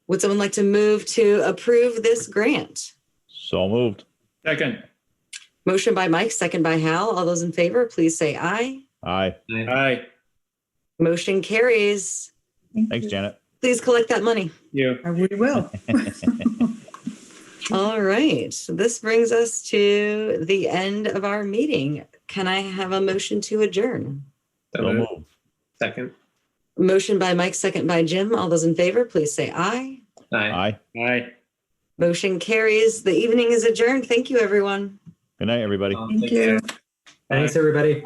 Would someone like to move to approve this grant? So moved. Second. Motion by Mike, second by Hal. All those in favor, please say aye. Aye. Aye. Motion carries. Thanks, Janet. Please collect that money. Yeah. We will. All right. So this brings us to the end of our meeting. Can I have a motion to adjourn? So So moved. moved. Second. Motion by Mike, second by Jim. All those in favor, please say aye. Aye. Aye. Aye. Motion carries. The evening is adjourned. Thank you, everyone. Good night, everybody. Thank you. Thanks, everybody.